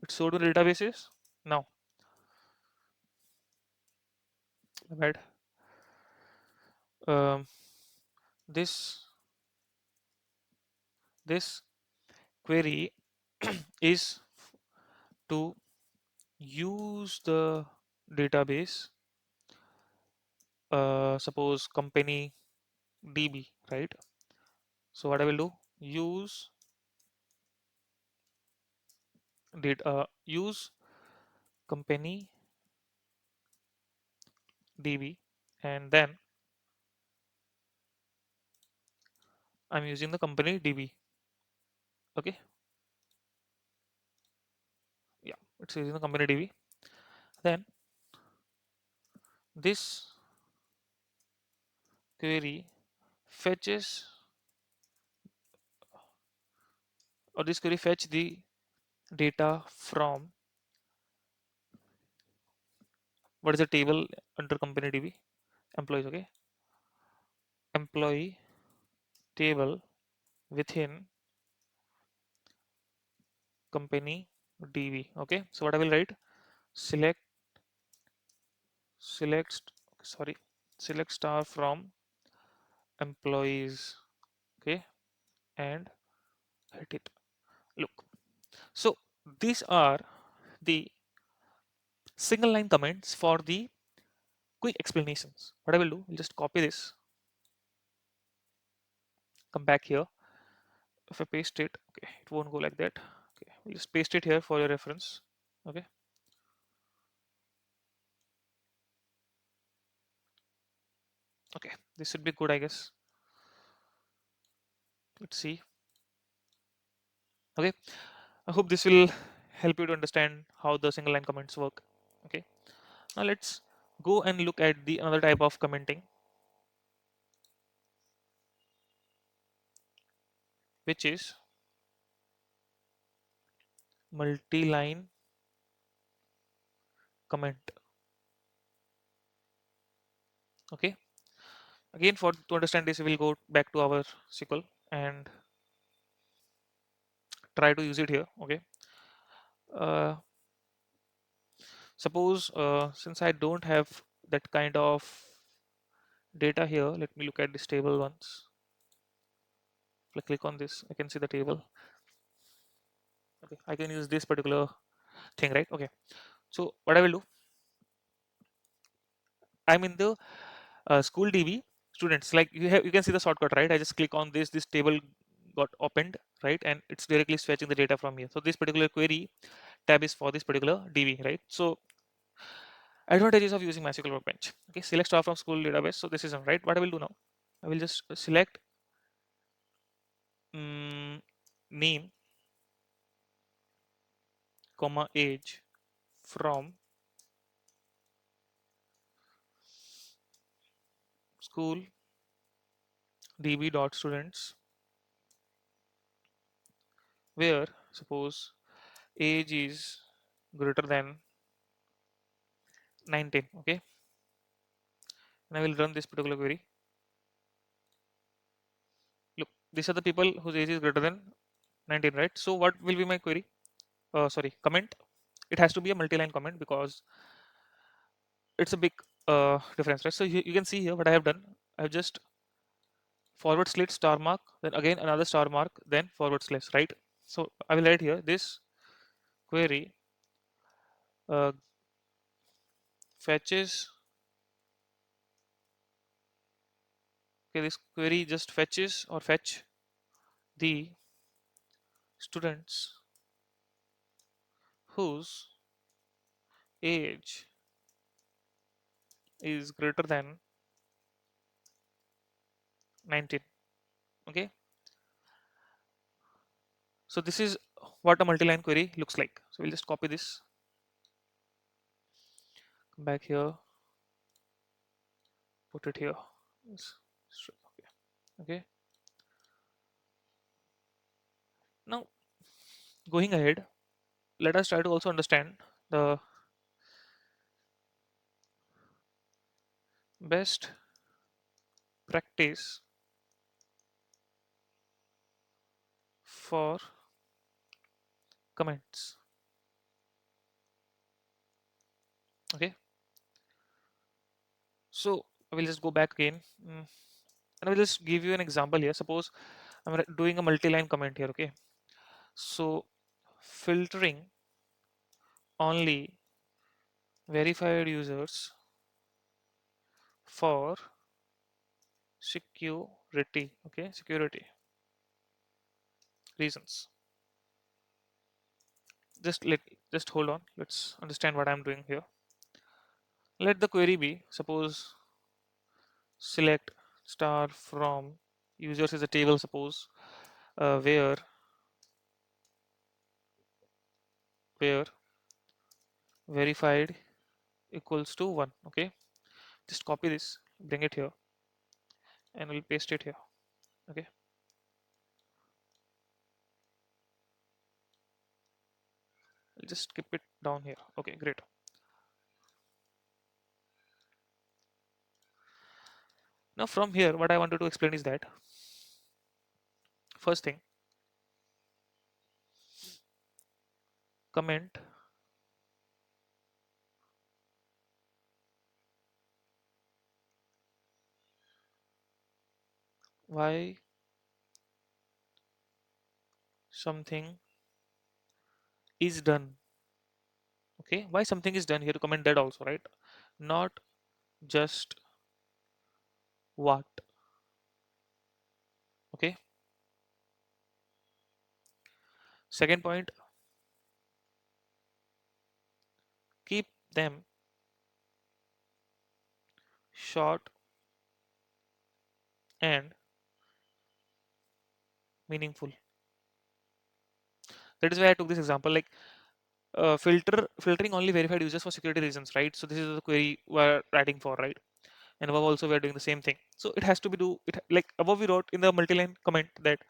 S1: it's showed to databases. Now, right, um, this this query is to use the database, suppose company DB, right? So what I will do, use use company DB, and then I'm using the company DB. Okay, yeah, it's using the company DB. Then this query fetches, or this query fetch the data from, what is the table under company DB? Employees. Okay, employee table within company DB. Okay, so what I will write, select select sorry, select star from employees. Okay, and hit it. Look, so these are the single line comments for the quick explanations. What I will do, I'll just copy this, come back here. If I paste it, okay, it won't go like that. Okay, we'll just paste it here for your reference. Okay, okay, this should be good, I guess. Let's see. Okay, I hope this will help you to understand how the single line comments work. Okay, now let's go and look at the another type of commenting, which is multi-line comment. Okay, again, for to understand this, we will go back to our SQL and try to use it here. Okay, uh, suppose since I don't have that kind of data here, let me look at this table once. If I click on this, I can see the table. Okay, I can use this particular thing, right? Okay, so what I will do, I'm in the school DB students. Like you can see the shortcut, right? I just click on this. This table got opened, right, and it's directly fetching the data from here. So this particular query tab is for this particular DB, right? So advantages of using MySQL Workbench. Okay, select star from school database. So this is right. What I will do now, I will just select name, comma age from school DB dot students, where suppose age is greater than 19. Okay, and I will run this particular query. Look, these are the people whose age is greater than 19, right? So what will be my query? Sorry, comment. It has to be a multi-line comment because it's a big difference, right? So you can see here what I have done. I have just forward slash star mark, then again another star mark, then forward slash, right? So I will write here this query uh, fetches. Okay, this query just fetches or fetch the students whose age is greater than 19. Okay, so this is what a multi-line query looks like. So we'll just copy this, come back here, put it here. Yes. Okay. Okay. Now going ahead, let us try to also understand the best practice for comments. Okay, so I will just go back again, and I will just give you an example here. Suppose I'm doing a multi-line comment here. Okay, so filtering only verified users for security. Okay, security reasons. Just hold on. Let's understand what I'm doing here. Let the query be, suppose, select star from users is a table, suppose, where verified equals to 1. Okay, just copy this, bring it here, and we'll paste it here. Okay, I'll just skip it down here. Okay, great. Now from here, what I wanted to explain is that first thing, comment why something is done. Okay, why something is done here, to comment that also, right? Not just what. Okay, second point, keep them short and meaningful. That is why I took this example, like filtering only verified users for security reasons, right? So this is the query we're writing for, right? And above also we're doing the same thing. So it has to be do it, like above we wrote in the multi-line comment that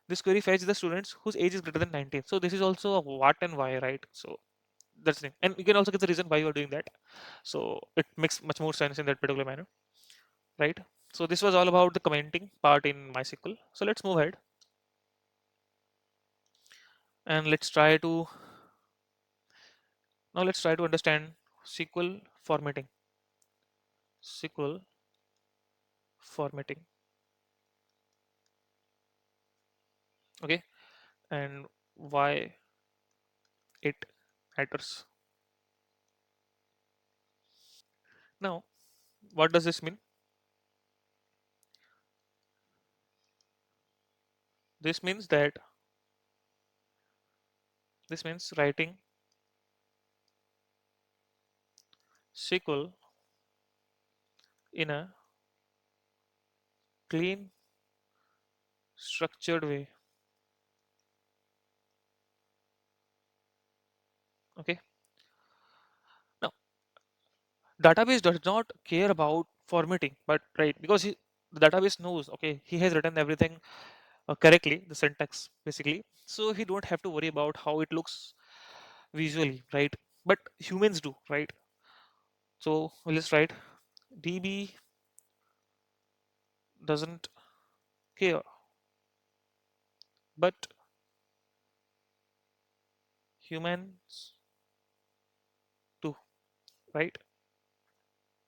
S1: this query fetch the students whose age is greater than 19. So this is also a what and why, right? So that's the thing, and you can also get the reason why you're doing that. So it makes much more sense in that particular manner, right? So this was all about the commenting part in MySQL. So let's move ahead and let's try to understand SQL formatting. SQL formatting. Okay, and why it matters. Now, what does this mean? This means that this means writing SQL in a clean, structured way. Okay. Now, database does not care about formatting, but right, because the database knows, okay, he has written everything correctly, the syntax basically, so he don't have to worry about how it looks visually, right? But humans do, right? So we'll just write DB doesn't care, but humans do, right?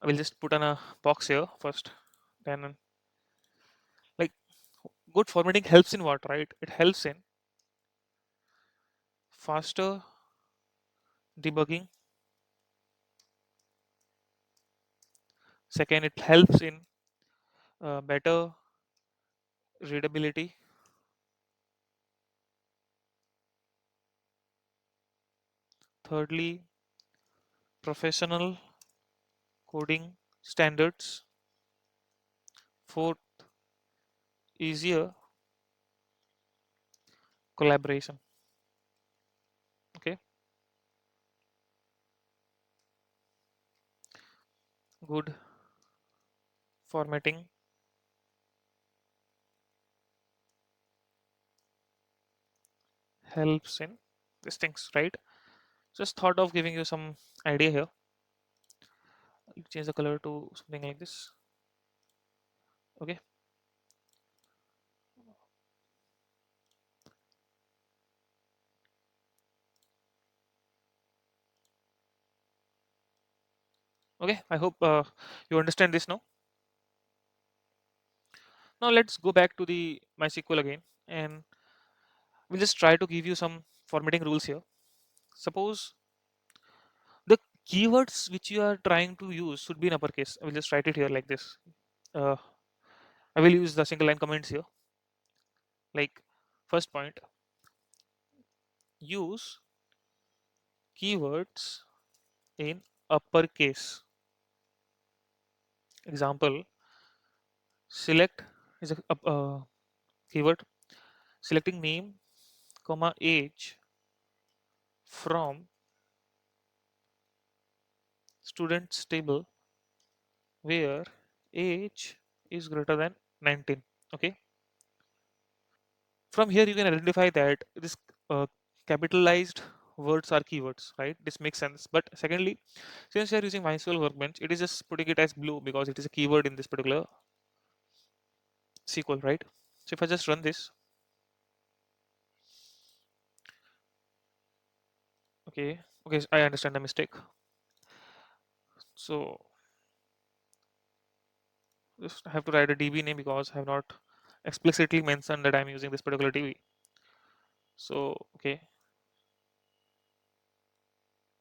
S1: I will just put on a box here first. Then, like, good formatting helps in what, right? It helps in faster debugging. Second, it helps in better readability. Thirdly, professional coding standards. Fourth, easier collaboration. Okay, good formatting helps in these things, right? Just thought of giving you some idea here. I'll change the color to something like this. Okay, okay. I hope you understand this now. Now let's go back to the MySQL again, and we'll just try to give you some formatting rules here. Suppose the keywords which you are trying to use should be in uppercase. I will just write it here like this. Uh, I will use the single line comments here. Like first point, use keywords in uppercase. Example, select is a keyword. Selecting name, comma age from students table where age is greater than 19. Okay, from here you can identify that this uh, capitalized words are keywords, right? This makes sense. But secondly, since you are using MySQL workbench, it is just putting it as blue because it is a keyword in this particular SQL, right? So if I just run this, okay, okay, I understand the mistake. So just I have to write a DB name because I have not explicitly mentioned that I'm using this particular DB. So okay,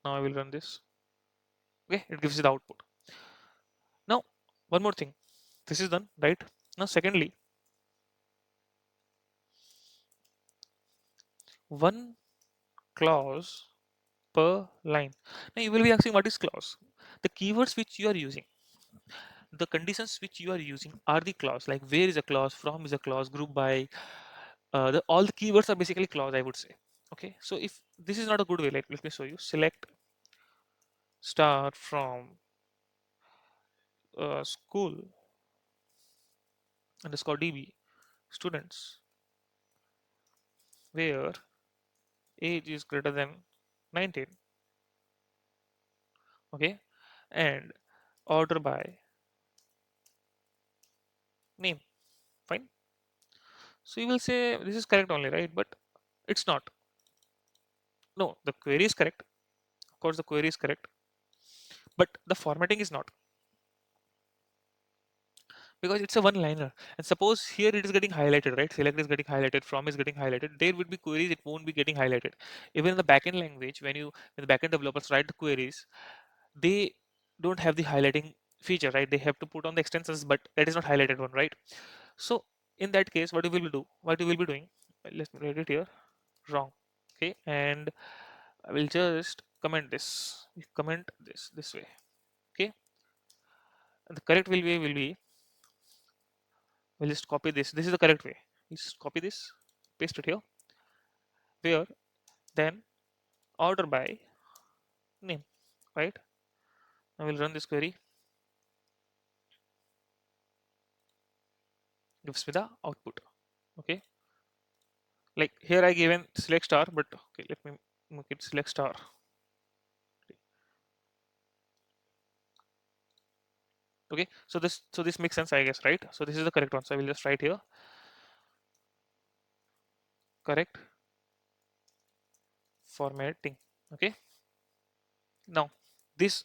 S1: now I will run this. Okay, it gives you the output. Now one more thing, this is done, right? Now secondly, one clause per line. Now you will be asking what is clause? The keywords which you are using, the conditions which you are using are the clause. Like where is a clause, from is a clause, group by. All the keywords are basically clause, I would say. Okay, so if this is not a good way, like let me show you. Select star from school underscore db students where age is greater than 19. Okay, and order by name. Fine. So you will say this is correct only, right? But it's not. No, the query is correct. Of course, the query is correct, but the formatting is not, because it's a one liner. And suppose here it is getting highlighted, right? Select is getting highlighted, from is getting highlighted. There would be queries, it won't be getting highlighted. Even in the backend language, when the backend developers write the queries, they don't have the highlighting feature, right? They have to put on the extensions, but that is not highlighted one, right? So in that case, what you will be doing, let me write it here, wrong. Okay, and I will just comment this. We comment this way. Okay, and the correct will be we'll just copy this. This is the correct way. Just copy this, paste it here. Where then order by name, right? I will run this query. Gives me the output. Okay, like here I given select star, but okay, let me make it select star. Okay, so this makes sense, I guess, right? So this is the correct one. So I will just write here correct formatting. Okay, now this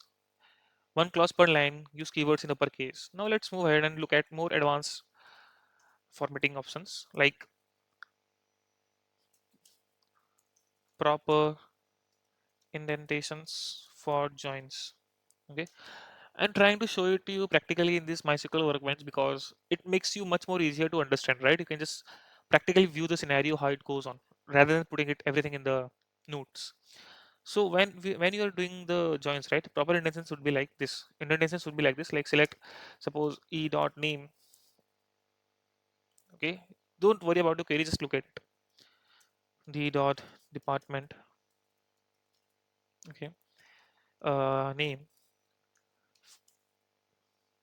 S1: one clause per line, use keywords in uppercase. Now let's move ahead and look at more advanced formatting options. Like proper indentations for joins. Okay, I'm trying to show it to you practically in this MySQL workbench because it makes you much more easier to understand, right? You can just practically view the scenario how it goes on rather than putting it everything in the notes. So when you are doing the joins, right, proper indentations would be like this. Indentations would be like this, like select suppose e dot name. Okay, don't worry about the query, just look at it. D dot department. Okay, name.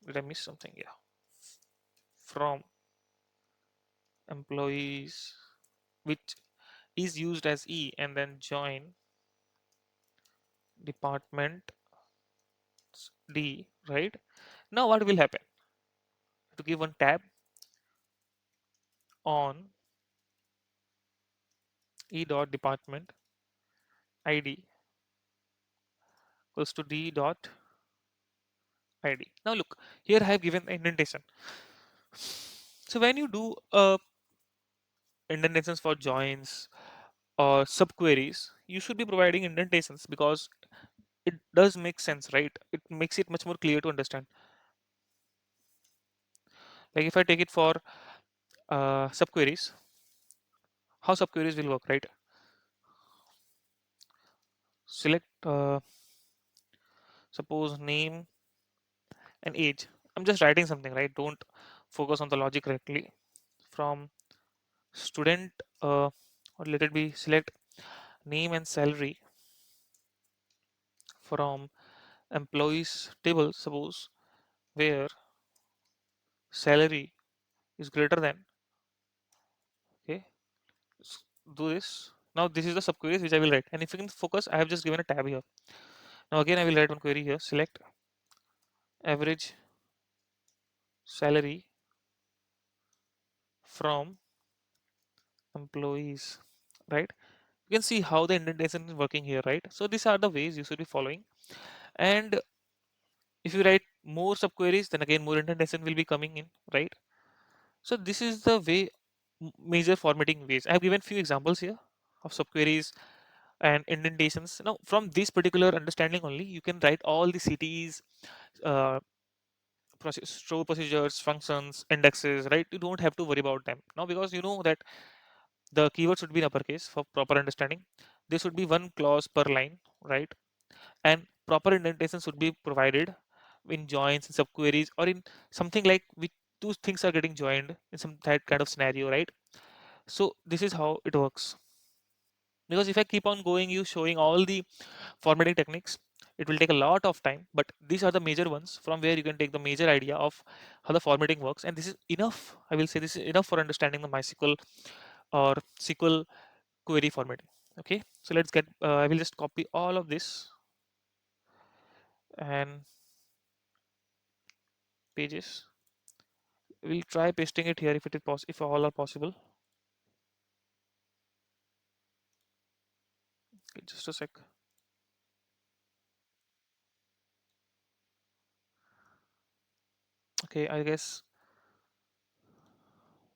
S1: Did I miss something? Yeah, from employees, which is used as e, and then join department D. Right now, what will happen? To give one tab on e dot department id equals to d dot id. Now look here, I have given the indentation. So when you do indentations for joins or subqueries, you should be providing indentations because it does make sense, right? It makes it much more clear to understand. Like if I take it for subqueries, how subqueries will work, right? Select suppose name and age. I'm just writing something, right? Don't focus on the logic correctly. From student, or let it be select name and salary from employees table, suppose where salary is greater than. Okay, do this. Now this is the subqueries which I will write, and if you can focus, I have just given a tab here. Now again I will write one query here. Select average salary from employees. Right? You can see how the indentation is working here, right? So these are the ways you should be following. And if you write more subqueries, then again more indentation will be coming in, right? So this is the way, major formatting ways. I have given few examples here of subqueries and indentations. Now from this particular understanding only, you can write all the CTEs, uh, store procedures, functions, indexes, right? You don't have to worry about them now because you know that the keyword should be in uppercase for proper understanding. There should be one clause per line, right? And proper indentation should be provided in joins and subqueries or in something like which two things are getting joined in some that kind of scenario, right? So this is how it works. Because if I keep on going you showing all the formatting techniques, it will take a lot of time, but these are the major ones from where you can take the major idea of how the formatting works, and this is enough. I will say this is enough for understanding the MySQL or SQL query formatting. Okay, so let's get I will just copy all of this and pages. We'll try pasting it here if it is if all are possible. Okay, just a sec. Okay, I guess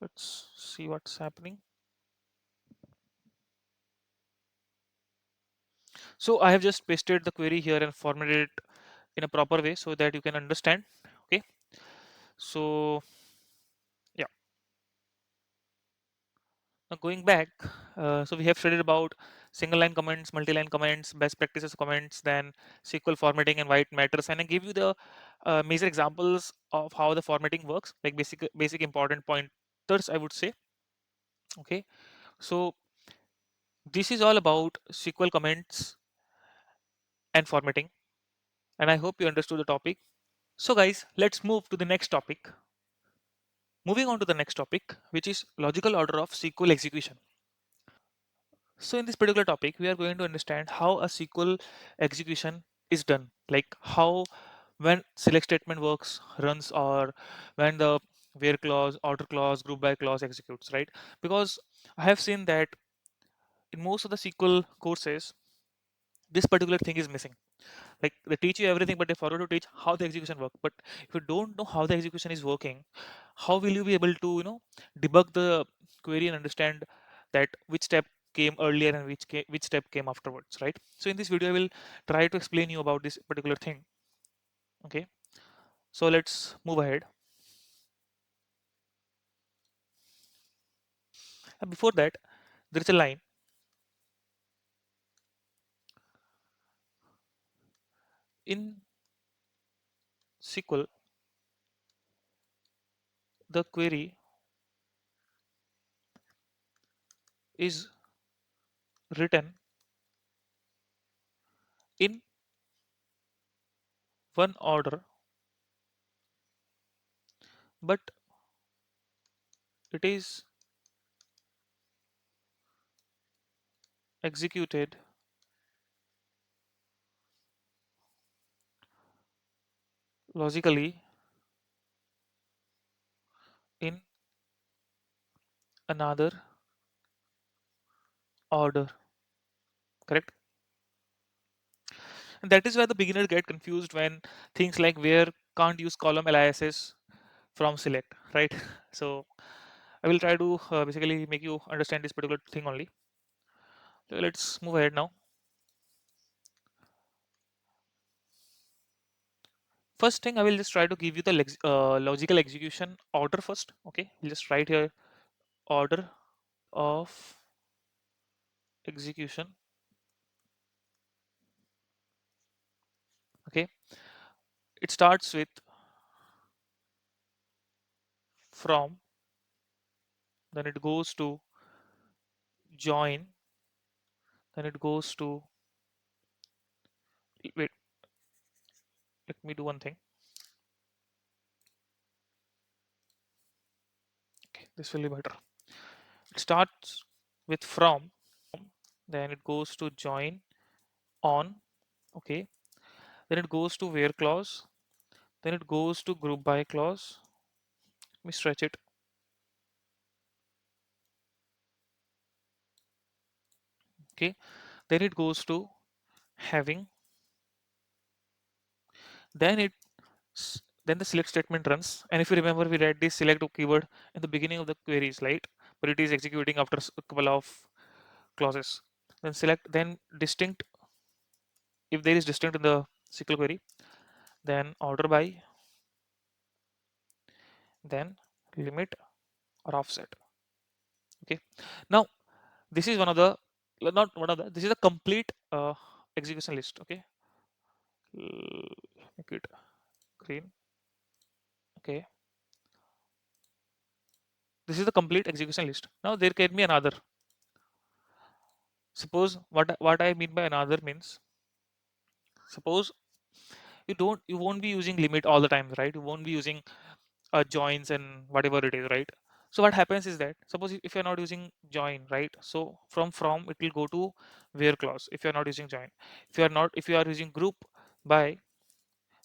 S1: let's see what's happening. So I have just pasted the query here and formatted it in a proper way so that you can understand. Okay, so yeah, now going back, so we have studied about single line comments, multi-line comments, best practices comments, then SQL formatting and why it matters, and I give you the major examples of how the formatting works, like basic important pointers, I would say. Okay, so this is all about SQL comments and formatting, and I hope you understood the topic. So guys, let's move to the next topic. Moving on to the next topic, which is logical order of SQL execution. So in this particular topic, we are going to understand how a SQL execution is done, like how when select statement works, runs, or when the where clause, order clause, group by clause executes, right? Because I have seen that in most of the SQL courses, this particular thing is missing. Like they teach you everything, but they forget to teach how the execution works. But if you don't know how the execution is working, how will you be able to debug the query and understand that which step came earlier and which step came afterwards, right? So in this video I will try to explain you about this particular thing. Okay, so let's move ahead. And before that, there is a line in SQL. The query is written in one order, but it is executed logically in another order. Correct? And that is where the beginner get confused when things like where can't use column aliases from select, right? So I will try to basically make you understand this particular thing only. So let's move ahead now. First thing, I will just try to give you the logical execution order first. Okay, we'll just write here order of execution. Okay, it starts with from, then it goes to join, then it goes to wait. Let me do one thing. Okay, this will be better. It starts with from, then it goes to join on. Okay, then it goes to where clause, then it goes to group by clause. Let me stretch it. Okay, then it goes to having, then then the select statement runs. And if you remember, we read this select keyword in the beginning of the queries, right? But it is executing after a couple of clauses. Then select, then distinct, if there is distinct in the SQL query, then order by, then limit or offset. Okay, now this is one of the, not one of the, this is a complete execution list. Okay, make it green. Okay, this is the complete execution list. Now there can be another. Suppose what I mean by another means, suppose you won't be using limit all the time, right? You won't be using joins and whatever it is, right? So what happens is that suppose if you're not using join, right? So from it will go to where clause if you're not using join. If you are using group by,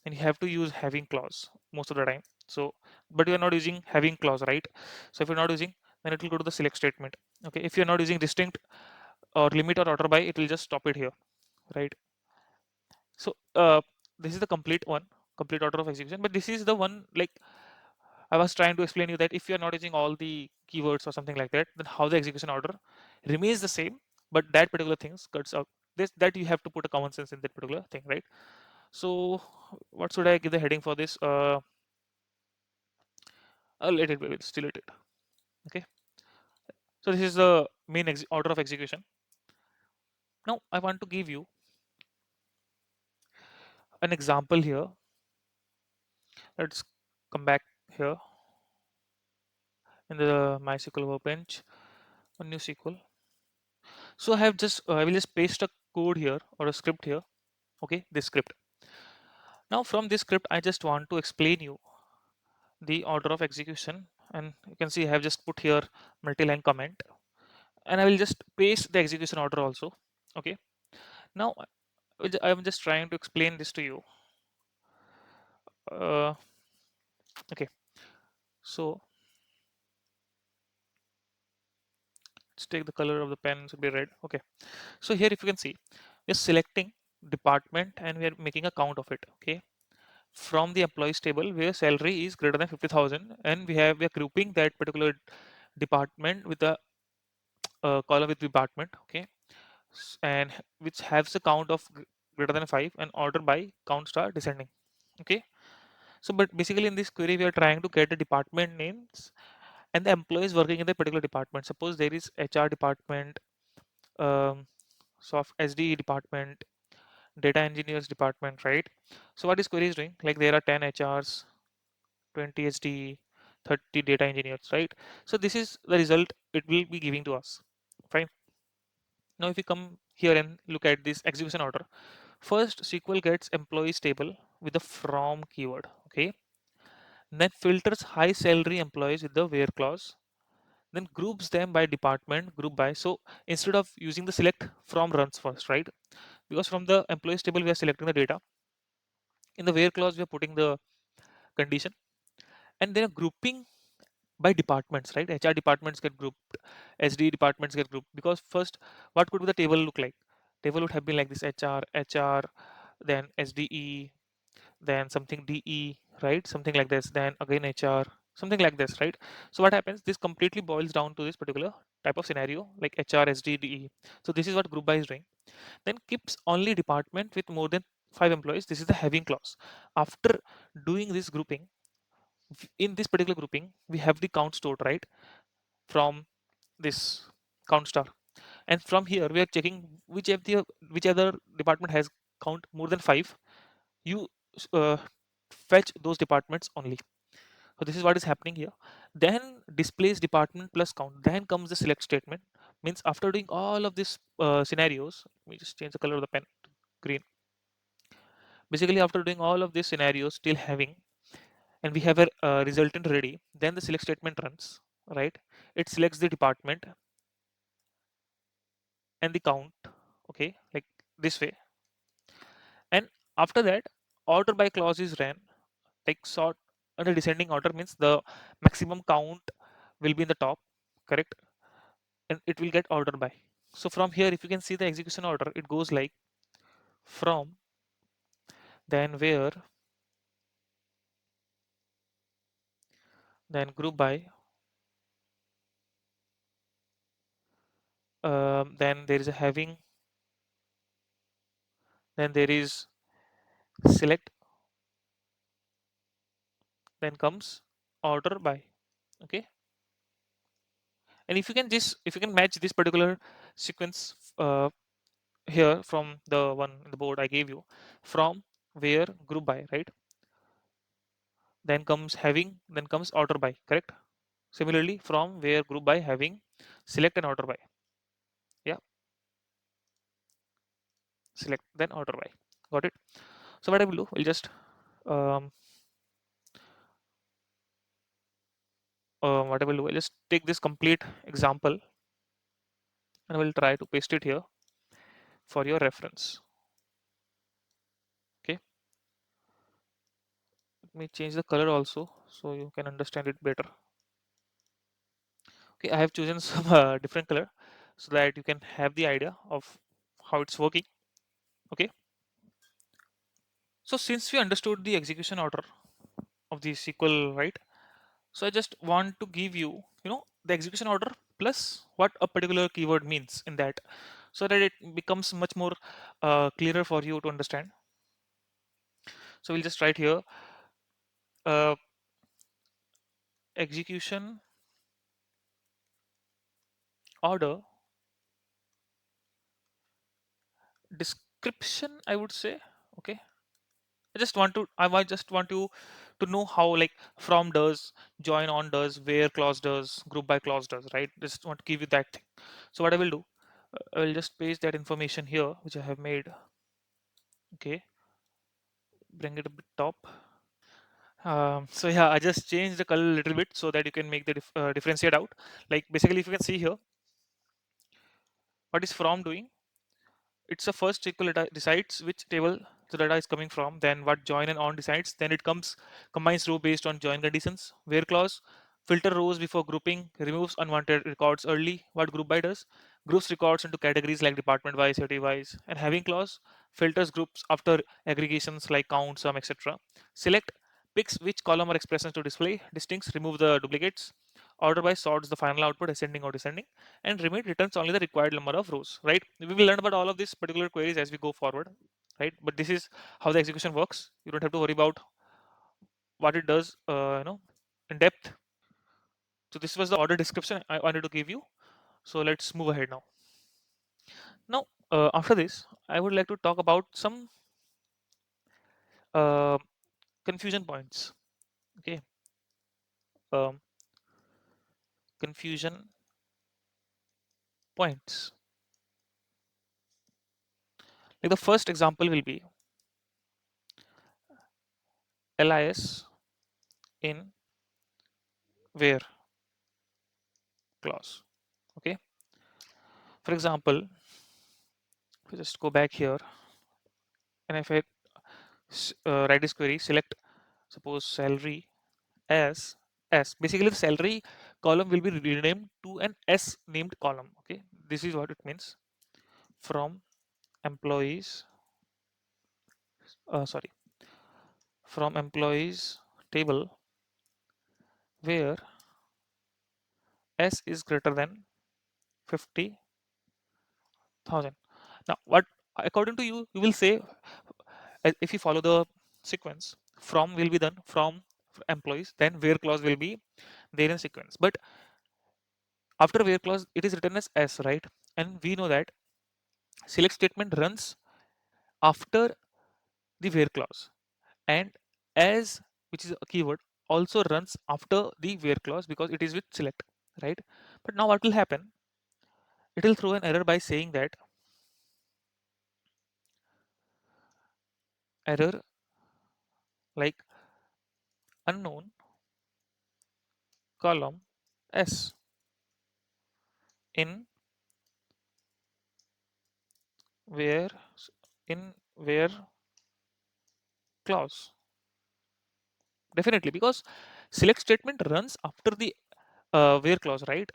S1: then you have to use having clause most of the time. So but you are not using having clause, right? So if you're not using, then it will go to the select statement. Okay, if you're not using distinct or limit or order by, it will just stop it here, right? So this is the complete one, complete order of execution. But this is the one, like I was trying to explain you, that if you are not using all the keywords or something like that, then how the execution order remains the same, but that particular things cuts out. This that you have to put a common sense in that particular thing, right? So what should I give the heading for this? I'll let it be. Still let it. Okay. So this is the main order of execution. Now I want to give you an example here. Let's come back here in the MySQL workbench, a new SQL. So I will just paste a code here or a script here. Okay, this script. Now from this script, I just want to explain you the order of execution, and you can see I have just put here multi-line comment, and I will just paste the execution order also. Okay. Now I'm just trying to explain this to you. Uh, okay. So let's take the color of the pen should be red. Okay. So here, if you can see, we're selecting department and we are making a count of it. Okay. From the employees table where salary is greater than 50,000, and we are grouping that particular department with the column with department, okay, and which has a count of greater than 5 and order by count star descending, okay. So but basically in this query we are trying to get the department names and the employees working in the particular department. Suppose there is HR department, um, soft SDE department, data engineers department, right? So what this query is doing, like there are 10 HRs, 20 SDE, 30 data engineers, right? So this is the result it will be giving to us. Fine. Now if we come here and look at this execution order, first SQL gets employees table with the from keyword, okay, then filters high salary employees with the where clause, then groups them by department, group by. So instead of using the select from runs first, right? Because from the employees table we are selecting the data, in the where clause we are putting the condition, and then grouping by departments, right? HR departments get grouped, SD departments get grouped, because first what could the table look like? Table would have been like this: HR, then SDE, then something DE, right? Something like this, then again HR, something like this, right? So what happens, this completely boils down to this particular type of scenario, like HR, SD, DE. So this is what group by is doing. Then keeps only department with more than 5 employees. This is the having clause. After doing this grouping, in this particular grouping we have the count stored, right, from this count star, and from here we are checking which other department has count more than 5. You uh, fetch those departments only. So this is what is happening here. Then displays department plus count, then comes the select statement. Means after doing all of these scenarios, let me just change the color of the pen to green. Basically after doing all of these scenarios, still having, and we have a resultant ready, then the select statement runs, right? It selects the department and the count, okay, like this way. And after that, order by clause is ran, like sort under descending order, means the maximum count will be in the top, correct, and it will get ordered by. So from here if you can see the execution order, it goes like from, then where, then group by, then there is a having, then there is select, then comes order by, okay. And if you can match this particular sequence here from the one in the board I gave you, from where group by, right, then comes having, then comes order by, correct. Similarly from where group by, having, select and order by, yeah, select then order by, got it. So what I will do, we'll just um, what I will do, I'll just take this complete example and we'll try to paste it here for your reference, okay. Let me change the color also so you can understand it better. Okay, I have chosen some different color so that you can have the idea of how it's working, okay. So since we understood the execution order of the SQL, right, so I just want to give you, the execution order plus what a particular keyword means in that, so that it becomes much more clearer for you to understand. So we'll just write here, uh, execution order description, I would say, okay. I might just want you to know how, like, from does, join on does, where clause does, group by clause does, right? Just want to give you that thing. So what I will do, I will just paste that information here which I have made, okay, bring it a bit top. So yeah, I just changed the color a little bit so that you can make the differentiate out. Like basically if you can see here, what is from doing, it's a first SQL data decides which table the data is coming from, then what join and on decides, then it comes combines row based on join conditions, where clause filter rows before grouping, removes unwanted records early, what group by does, groups records into categories like department wise, city wise, and having clause filters groups after aggregations like count, sum, etc. Select picks which column or expressions to display, distincts, remove the duplicates. order by sorts the final output ascending or descending, and remit returns only the required number of rows, right? We will learn about all of these particular queries as we go forward, right? But this is how the execution works. You don't have to worry about what it does, in depth. So this was the order description I wanted to give you. So let's move ahead now. Now, after this, I would like to talk about some uh, confusion points. Okay, um, confusion points. Like the first example will be lis in where clause. Okay, for example, if we just go back here and if I write this query, select suppose salary as S. Basically, the salary column will be renamed to an S named column. Okay, this is what it means. From employees, sorry, from employees table where S is greater than 50,000. Now, what according to you, you will say if you follow the sequence, from will be done from employees, then where clause will be there in sequence. But after where clause, it is written as S, right? And we know that select statement runs after the where clause, and as, which is a keyword, also runs after the where clause because it is with select, right? But now what will happen? It will throw an error by saying that error like unknown column S in where in where clause. Definitely, because select statement runs after the where clause, right?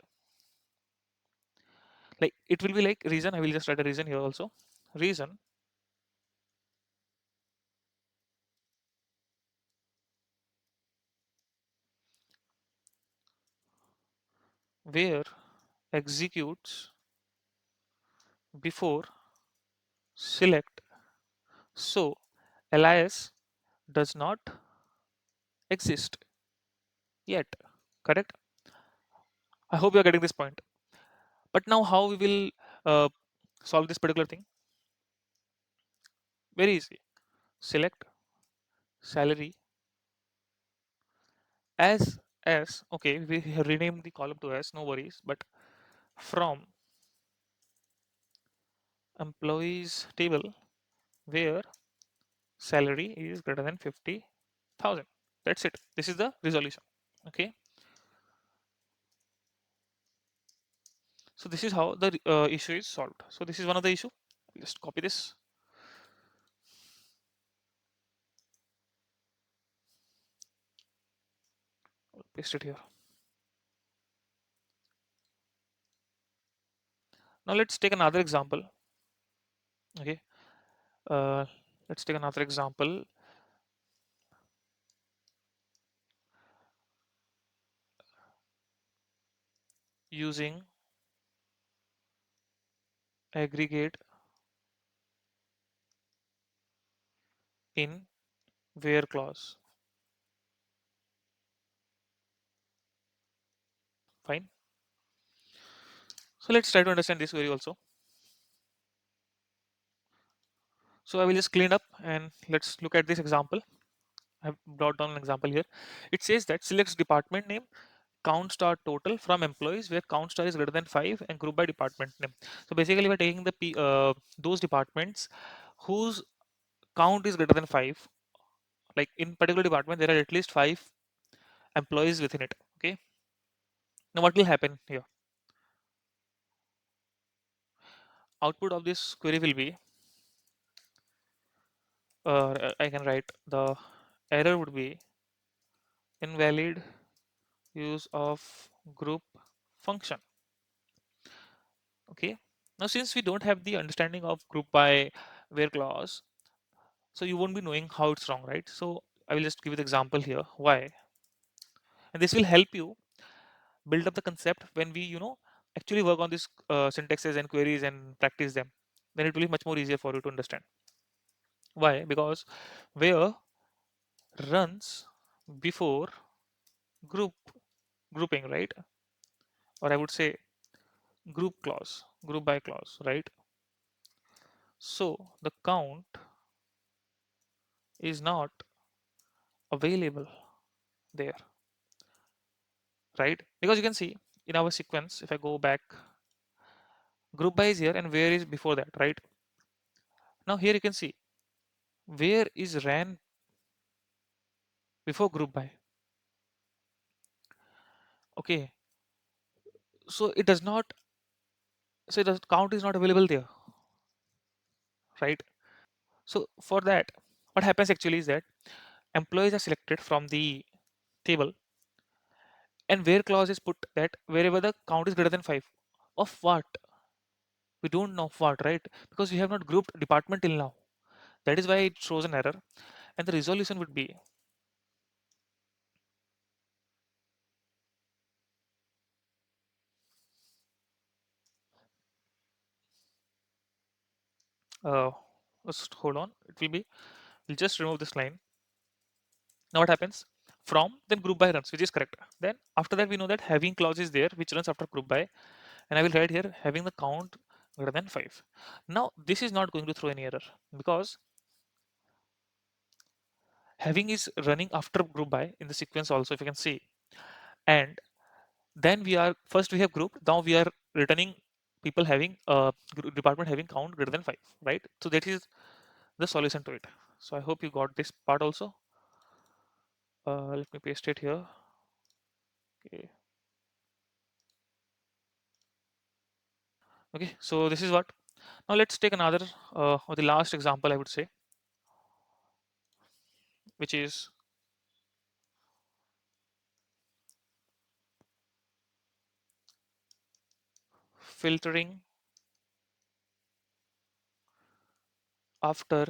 S1: Like it will be like reason. I will just write a reason here also. Reason where executes before select. So lis does not exist yet. Correct? I hope you are getting this point. But now how we will uh, solve this particular thing? Very easy. Select salary as okay, we have renamed the column to as, no worries, but from employees table where salary is greater than 50,000. That's it. This is the resolution. Okay. So this is how the issue is solved. So this is one of the issue. Just copy this, paste it here. Now let's take another example. Okay. Uh, let's take another example using aggregate in where clause. Fine. So let's try to understand this query also. So I will just clean up and let's look at this example. I have brought down an example here. It says that selects department name count star total from employees where count star is greater than 5 and group by department name. So basically we're taking the those departments whose count is greater than 5. Like in particular department there are at least 5 employees within it. Okay. Now what will happen here? Output of this query will be I can write the error would be invalid use of group function. Okay. Now since we don't have the understanding of group by where clause, so you won't be knowing how it's wrong, right? So I will just give you the example here why, and this will help you build up the concept when we actually work on these syntaxes and queries and practice them, then it will be much more easier for you to understand. Why? Because where runs before group grouping, right? Or I would say group clause, group by clause, right? So the count is not available there, right? Because you can see in our sequence, if I go back, group by is here and where is before that, right? Now here you can see where is ran before group by. Okay, so it does not, so the count is not available there, right? So for that, what happens actually is that employees are selected from the table, and where clause is put that wherever the count is greater than 5. Of what? We don't know of what, right? Because we have not grouped department till now. That is why it shows an error. And the resolution would be uh, just hold on. It will be, we'll just remove this line. Now what happens? From, then group by runs, which is correct. Then after that, we know that having clause is there, which runs after group by. And I will write here having the count greater than 5. Now this is not going to throw any error because having is running after group by in the sequence also, if you can see. And then we are, first we have grouped, now we are returning people having department having count greater than 5, right? So that is the solution to it. So I hope you got this part also. Let me paste it here. Okay. Okay, so this is what. Now let's take another or the last example, I would say, which is filtering after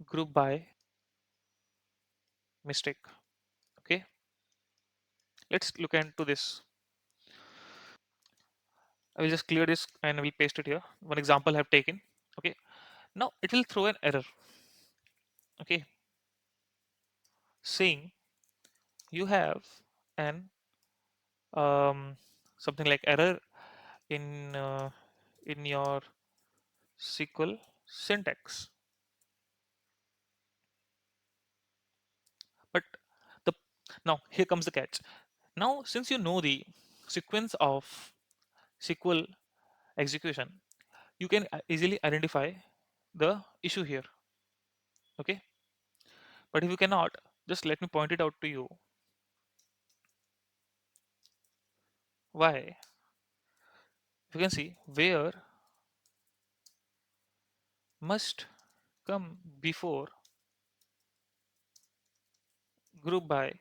S1: group by mistake. Okay, let's look into this. I will just clear this and I will paste it here. One example I have taken. Okay, now it will throw an error. Okay, saying you have an something like error in your SQL syntax. But the now here comes the catch. Now since you know the sequence of SQL execution, you can easily identify the issue here. Okay, but if you cannot, just let me point it out to you. Why? You can see where must come before group by,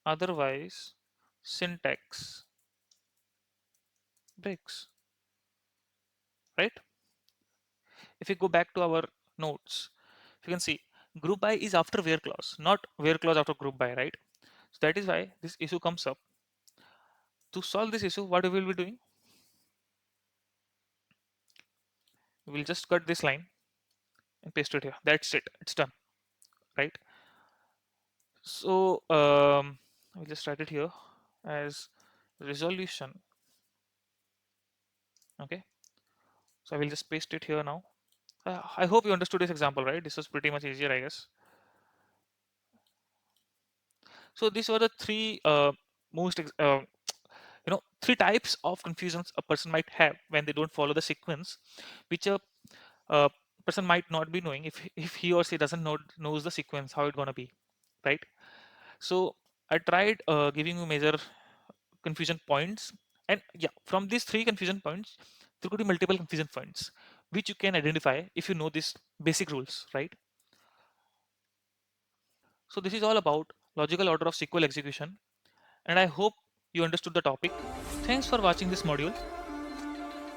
S1: otherwise syntax breaks, right? If we go back to our notes, you can see group by is after where clause, not where clause after group by, right? So that is why this issue comes up. To solve this issue, what we will be doing, we will just cut this line and paste it here. That's it, it's done, right? So we'll just write it here as resolution. Okay, so I will just paste it here now. I hope you understood this example, right? This was pretty much easier, I guess. So these were the three most three types of confusions a person might have when they don't follow the sequence, which a uh, person might not be knowing if he or she doesn't knows the sequence how it's gonna be, right? So I tried giving you major confusion points, and yeah, from these three confusion points there could be multiple confusion points which you can identify if you know these basic rules, right? So this is all about logical order of SQL execution, and I hope you understood the topic. Thanks for watching this module.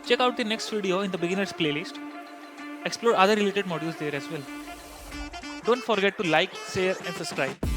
S1: Check out the next video in the beginners playlist. Explore other related modules there as well. Don't forget to like, share and subscribe.